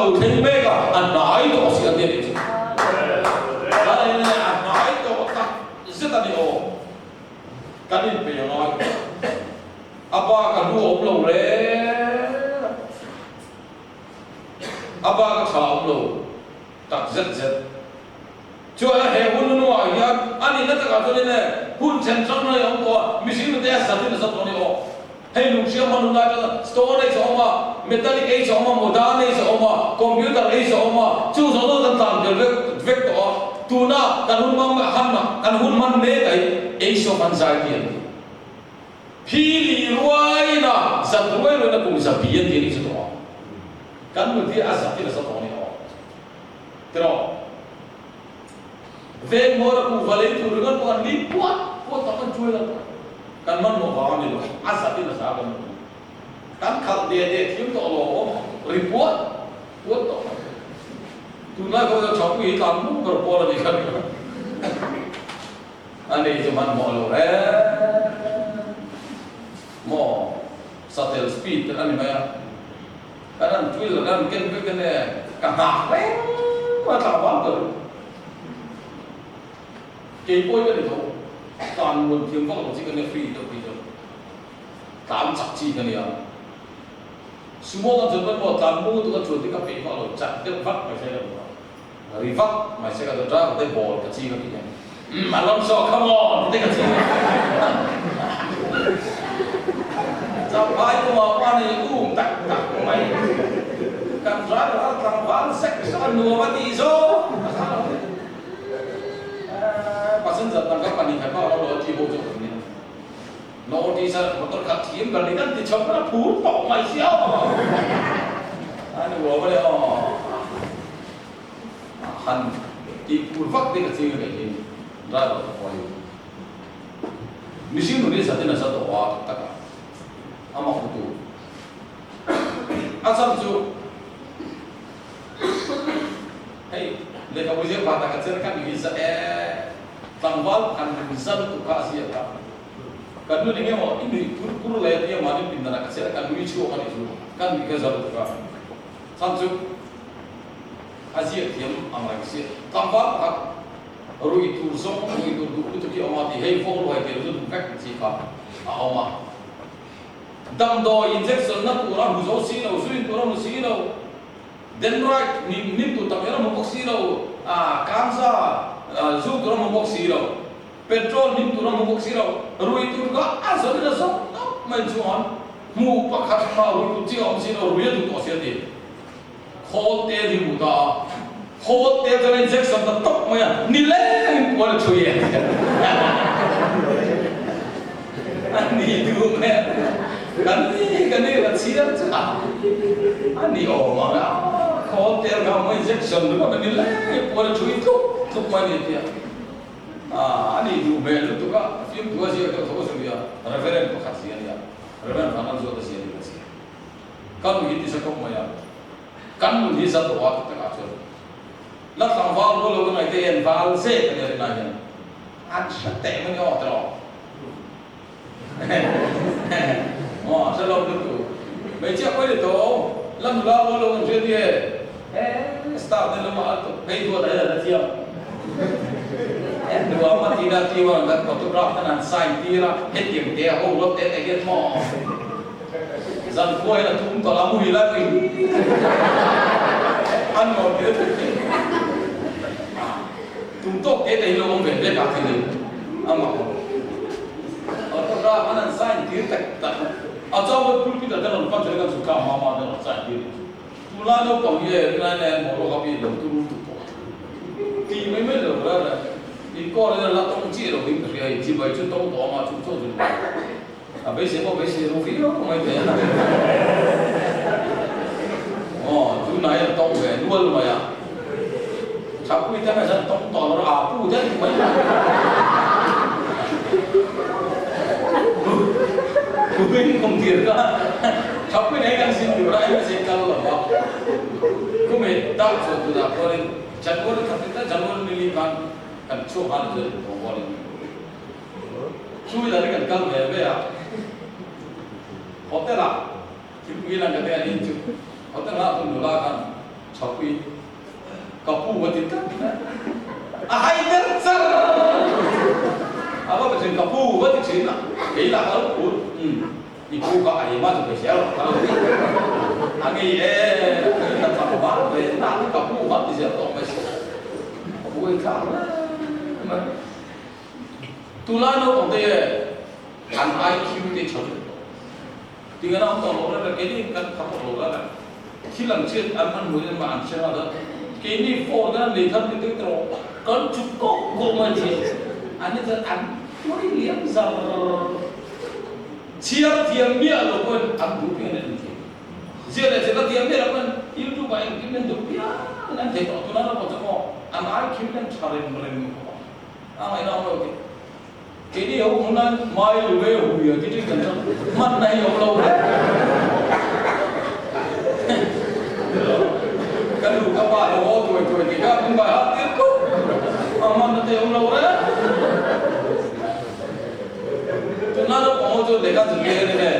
lo thấy mê cả anh nói đó sẽ tiền đi cái này anh nói đó ta rất là nhiều cái này bây giờ nói apa kan du om lo le apa ka sa om lo tak zet zet cho he hun nu ya ani na ta ka to ne hun chen chang na yong ko machine te sa tin sa to ne o he lu sia ma nu na ta store so ma metallic ei so ma modern ei so ma computer ei so ma chu so to tan tan de vek to tu na kan hun ma han ma kan hun man me kai ei so kan sai tiền Pili ruai na zat ruai na kung sa biyan din sa to kan mo di azat din sa to ni o pero ve mo ra ku valei tu rugan ko ni puat ko ta kan chui la kan man mo ba ni lo azat din sa kan khal de thiam to lo report ko to tu na ko chau ki kan mo ko po la ni kan ani je man mo lo re mo satel speed kan ni maya kan twil kan ken ken ne ka ha re ma ta ba ko ke poi cái to tan mun thiam ko chỉ kan ne free to bi to tam chak chi kan ya sumo kan jor mo tan mu to ka chot ka pe ko lo chak de vak mai se la ri vak mai se ka to tra ko de ball ka chi ka ki Alonso come on te ka chi sampai kemauan itu tak mai kan rara tanggal section 2 mati so pasen datang ke panikan kalau lo di bawah ni no di sana motor katim kali kan di chopra pur tok mai siao anu gua boleh han di pur vak de kecil ni rara koi misi nu ni satu wa tak ama kutu asam tu hey leka bujir bata kecil kan bisa tangwal kan bisa tu kasih apa kan lu dengar mau ini kuru leh dia mana pindah kecil kan lu isu kan itu kan bisa tu kan samsu asyik tiam amai kecil tangwal kan rui tu zong rui tu tu ki amati hey phone rui tu tu fak cika awama dam do injection na pura muzo sino suin pura musino dendrite nim tu tamera mo sino kansa zu pura mo sino petrol nim tu mo sino rui tu ka aso na so mai chuan mu pakhat ma rui tu chi om sino rui tu to sia de khol te ri mu da khol te to injection ta tok ma ni le ko la chuye ani du me kan ni là chia cha ani o ma la ko te ga mo injection du ka ni le ko la chui tu ma ni tia ani du me lu tu ka film tu asia ka to so ya referent ko khasia ya referent mana zo ta sia ni sia kan ni ti sa ko ma ya kan ni sa to wa ta ka cho la tang va lo lo ngai te en val se ka ni na ya an sa te mo yo ta lo sẽ lâu được tụ mấy chiếc quay được tụ lâm lo lo lo chuyện gì start nên mà tụ mấy đua đấy là thiệp đua mà tí ra tí mà đặt photograph nên là sai tí ra hết tiền tiền hô lót tiền để get mò dần quay là chúng tao làm mùi lại mình ăn ngon cái chúng tôi cái đấy là không về đây cả thì ăn mà photograph nên sai tí tak Azawa pulpit ada dalam kan jangan suka mama dalam sendiri. Tulah no kau ye nane moro kami dalam turun tu. Ti memang dah berada. Ikor ada lah tong ciro ini kerja ini baju tong tu ama cucu tu. Habis siapa habis rufi lo kau main dia. Oh, tu naik tong ke dua lumayan. Capu itu macam tong tolor apu dah tu main. Kuih komtir ka, capai naik kan sini orang yang sekal lah. Kuih tak suatu dah korang, jangan kita jangan milikan kan coba je orang. Suwi dari kan kal bebe ya. Hotel lah, kita bilang kata ini tu. Hotel lah tu mulakan. Tapi kapu batin kan? Ahai tercer. Apa betul kapu batin Cina? Gila kalau pun. Ibu kak ayah mah juga siapa kalau angin kita tak apa, nanti kapu batin siapa orang masih. Kapu itu apa? Tulano orang dia an IQ dia cakap. Tinggal orang orang ini kan kapu orang. Silang cik aman mungkin macam ada. Kini phone kan lihat itu terus kan cukup kok macam. Ane tu mungkin lihat besar. Siapa tiang dia tu pun aku punya nanti. Siapa tiang dia pun itu baik kita tu dia nanti kalau tu nara macam anak kita cari mereka. Ini orang okey. Kini aku mana mail way huya kita kan mana yang orang kalau apa ada orang tua kita pun bahas itu, aman nanti orang orang. Kenapa orang tu dekat sekian ni?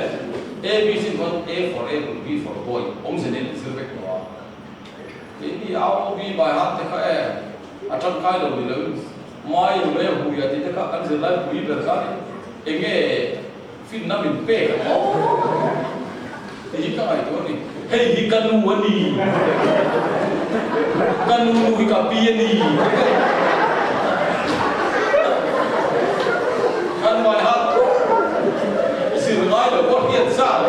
A B C pun A for apple, B for boy. Om sendiri serbek doa. Jadi awak B bahas dekat acam kaya lebih lebih. Mai lebih huya kita kan sebelah B berkali. Enge fit namin pe. Jadi kan itu ni. Hey, ikan wani, ikan piani, kan mahal, sirnai le buat dia sah,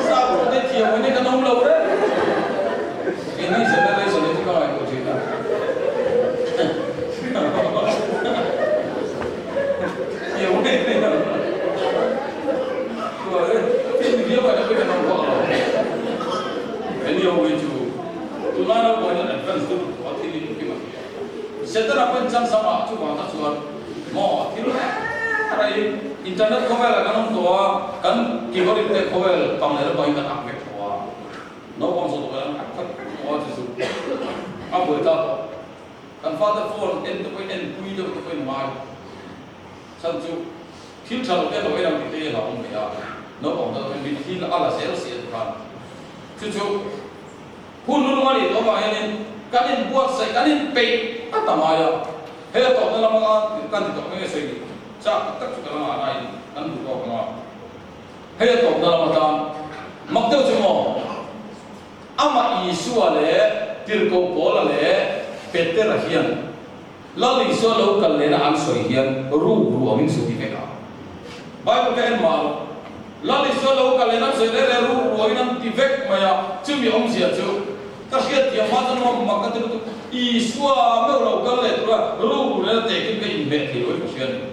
sah buat dia tiap ini kan orang lain, ini sebenarnya itu kan aku cerita. Ya boleh. Dia pada kita nak buat apa? Ini orang itu, tu mana boleh advance tu, buat ini mungkin. Setelah apa macam sama, tu bahasa suar, mau, kira, hari internet kawal kan tua, kan keyboard itu kawal, panggil apa yang tak aktif tua, no konsol kan aktif, mau tu, apa itu? Kan father phone, itu pun mal, satu, filter itu orang kita lah orang dia. No orang tu mungkin hil ala sales kan. Cucu, pun mari tu apa ini? Kalian buat saya, kalian pay, apa maya? Hei tu dalam kan tu mengenai saya. Cak tak juga dalam anak ini, kan bukan apa. Hei tu dalam macam, makdo cuma, ama isu ale, tirko bola ale, peter rahian. Lalu isu lalu kalau nak ansoi hian, ru amin suci mereka. Baik bukan mal. Lalu selalu kalau nak sedar ru orang defect maya cumi om sia tu tersihat dia macam orang makan tu iswa mereka kalau itu ru orang tekin ke invest itu kesian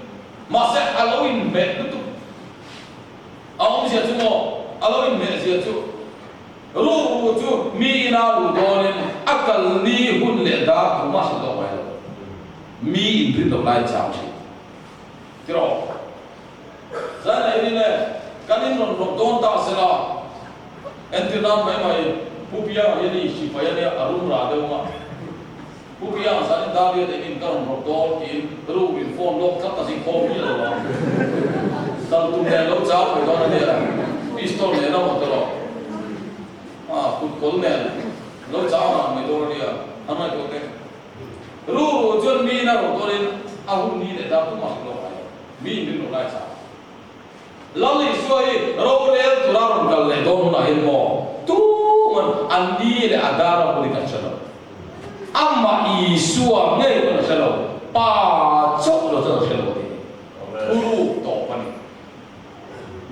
masa kalau invest itu om sia tu kalau invest sia tu ru tu mina ru dolen akal ni hun leda tu masuk tu maya mi invest tu lain jam sih terus saya ini kanin don ta sela entinam mai pupia yani sipaya ni arum rade ma pupia sa dalia de in kan rodol in ru in form lok ta sin form ni la dal tu ne lo cha ko don ne pistol ne na mo to put kol ne lo cha na me do dia ana ko te ru jon mi na rodol in ahun ni de da tu ma lo mi ni lo la cha lalu isoi roler tularon kalle don na ilmo tu man andi le adara puli kacalo amma isua ngai pun selo pa chok lo to selo di uru to pani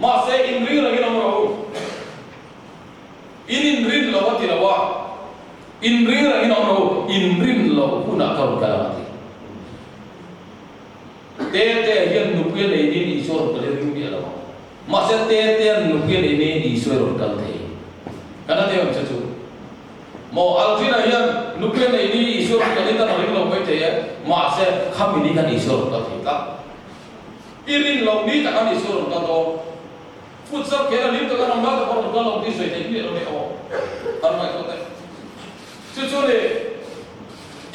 mase inri lagi nomor inrin lo wati lawa inri lagi nomor inrin lo puna kau kalati te hian nupi le ni isor kale ring dia lawa masa teten nukian ini isuer kalte, karena dia macam tu. Mau alfina yang nukian ini isuer kalte tak boleh lompat ya, masa kami ini kan isuer kalte tak. Irin lombi tak kan isuer kalte. Futsal kena lihat kan orang tak pernah kalau di sana ini orang oh, karena itu teh. Cucu ni,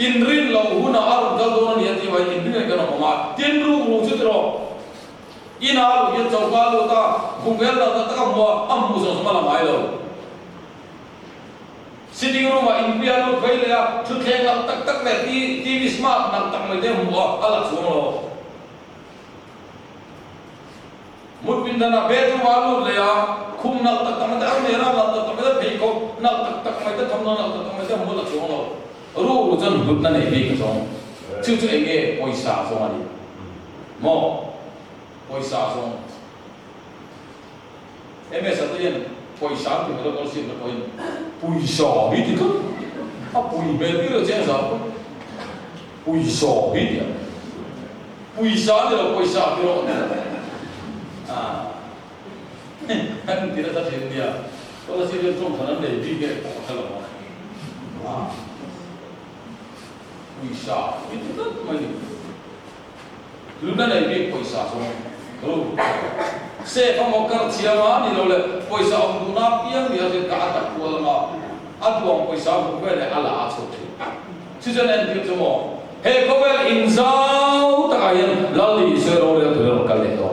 inrin lau huna arun kalte orang dia tiba inrin kan orang mak, tenru muncul terus. ina lu yin chau ka lu ta bungel la ta ka mo am mu so ma la mai lo sitting room ma in pia lu phai le ya thu theng la tak tak le TV smart nang tak mai de mu ala chuang lo mut bin dana betu walu le ya khum nal tak tak mai da me ra la tak tak mai phei ko nal tak tak mai da tham nal tak tak mai da mu la chuang lo ru jan lut na nei bi ka chong chu chu enge poisa chong ani mo poisa chong ms at yen poisa ki lo ko sim ko yin poisa bi ti ko a poi be ti lo chen sa poisa bi ti poisa de lo poisa ti lo han ti ra ta chen dia ko la si le chong thanan le bi ke ko ta lo poisa bi ti ko mai lu na nei bi poisa chong ru se fa mo kar chiama ni lo le poisa om du na piang dia se ka ta ko la atuang poisa bu be le ala a chu chu chen en ti chu mo he ko bel in zau ta yen lali se ro le tu ro ka le to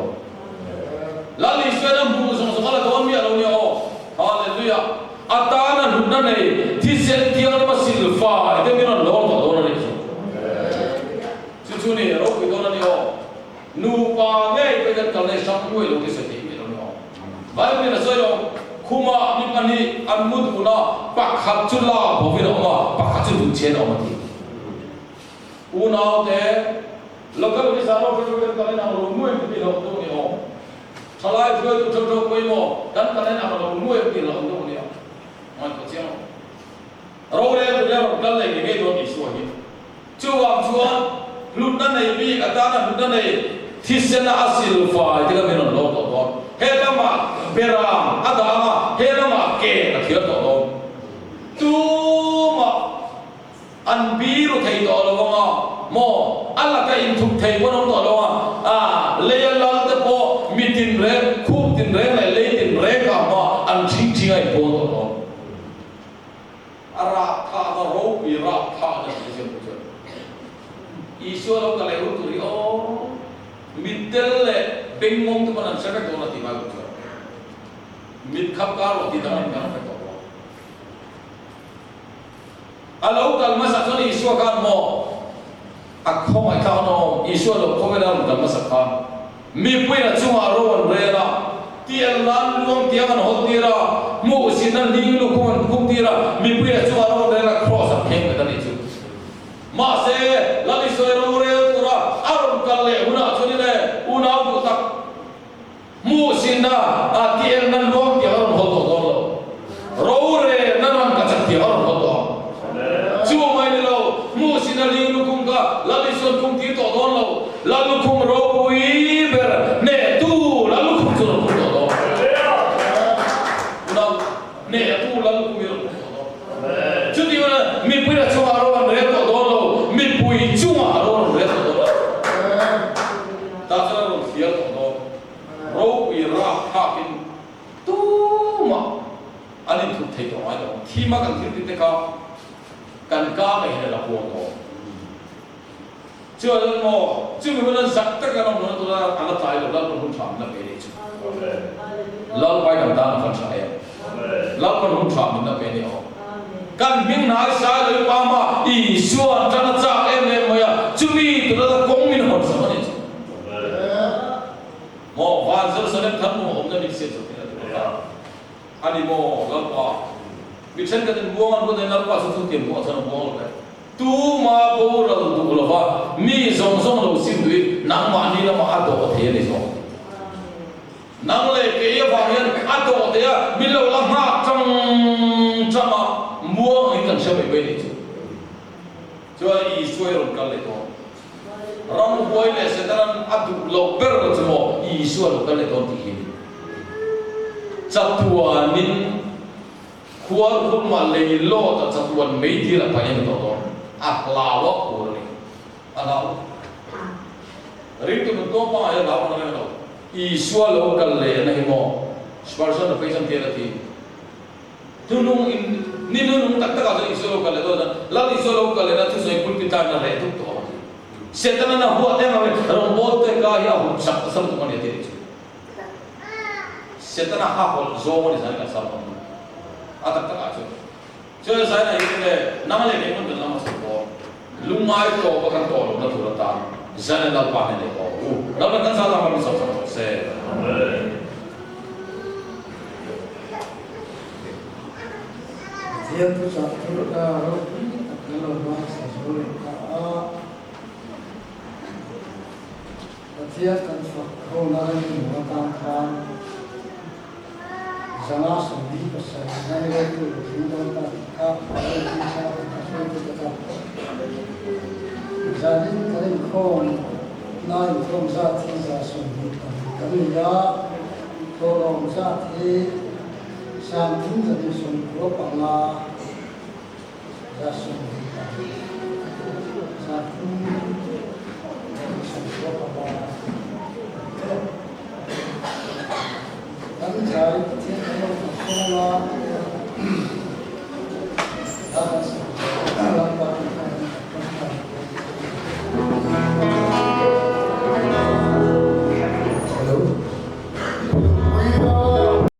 lali se na bu so so la don mi lo ni o hallelujah atana lu na nei ti se ti na ma sil fa de mi no lo to do na ni chu chu ni ro ki do na ni o nu pa nge pe kan kal ne sam ngoi lo ki se ti mi lo no bai mi na so yo kuma ni pani an mut una pa khat chu la bo vi lo ma pa khat chu du chen o ma ti u nao te lo ka ni sa ro pe pe kan na lo ngoi ti lo do ni o salai phơi tu cho koi mo kan kan na lo ngoi ti lo do ni o ma ko chen ro le tu le ro kal le ke do ni so ni chu wang chuan lut na nei bi atana lut na nei thisena asil fa tika me no lo to do he lama beram adama he lama ke na thia to do tu ma an bi ru thei to lo ma mo alla ka in thuk thei ko no to lo a le lal te po mitin re khum tin re le tin re ka ma an ching ching ai po to do ara tha da ro bi ra tha da se se Isyo lo ka le ru tu ri o mitel le bengmong tu panan sa ka to na ti ma ko mit khap ka lo ti ta man ka na to alo kal ma sa ni isyo ka mo ak khom ai ka no isyo lo ko me na dam ma sa ka mi pui na chunga ro an re na ti an lan luang ti an hol ti ra mo sin na ling lu ko an kum ti ra mi pui na chunga ro re na cross a kheng ka ni chu ma se la ni so ro re tura arum kal le una chuni le una bu tak mu sin na a ti an nan luang ti an hol to lo ro re nan an ka chak ti an hol to chu mai ni lo mu sin na ling lu kum ka la ni so kum ti to don lo la lu kum ro bui ber ne tu la lu kum to to do una ne tu la lu kum ro chu ti na mi pui na chu aro an re to do lo mi pui chu aro an re to do ta sa ro sia to do ro bui ra ha kin tu ma ani thu thei to ai do thi ma kan thi te ka kan ka mai he la po to chưa lần mò chưa người ta giặc tất cả nó tôi là ăn tay rồi lăn con chạm là về đấy chứ lăn bay đằng ta là phần sai lăn con chạm mình là về đấy họ căn miếng nái sai rồi ba mà ý xuân cho nó chạm em mày à chú mi tôi là công mình học sao đấy chứ mò van giờ sẽ đến thằng mò ông ta đi xem rồi anh đi mò lăn qua bị chân cái tên buông ăn có tên lăn qua số tiền của thằng buông rồi tu ma bo ra tu lo va mi zong zong lo sim dui nang ma ni la ma ato the ni zong nang le ke ya va yan ato te ya mi lo la ma chang chama muang in kan shabe be ni chu cho I suai ron kal le to ram boy le se tan atu lo ber ro chu I suai ron kal le to ti hi chatuan nin khuar khum ma le lo ta chatuan mei ti la pa yan to to aklawa kurni alaw rintu to pa ya law na no iswa lo kal le na himo sparsha na paisan te rati tunung in ninung tak tak ada iswa lo kal le do la iswa lo kal le na tu soi pul kita na re tu to setana na huwa te ma ro bol te ka ya hu sak sam tu ma ne te setana ha hol zo ni sai ka sa pon atak tak ajo so sai na ile namale ne mun dal nama so lumai to bakan to na thurata zan na pa ne ko rabba kan sa la ma so se Dia tu satu kalau bahasa Sunda dia kan fakau nanti mengatakan jangan sedih pasal nanti itu hidup tak kalau bisa kasih itu tetap jadi kalau naik from zati zasudih kami ya kalau zati Sampai jadi sumber pala jasa satu sumber pala dan cari tiada masalah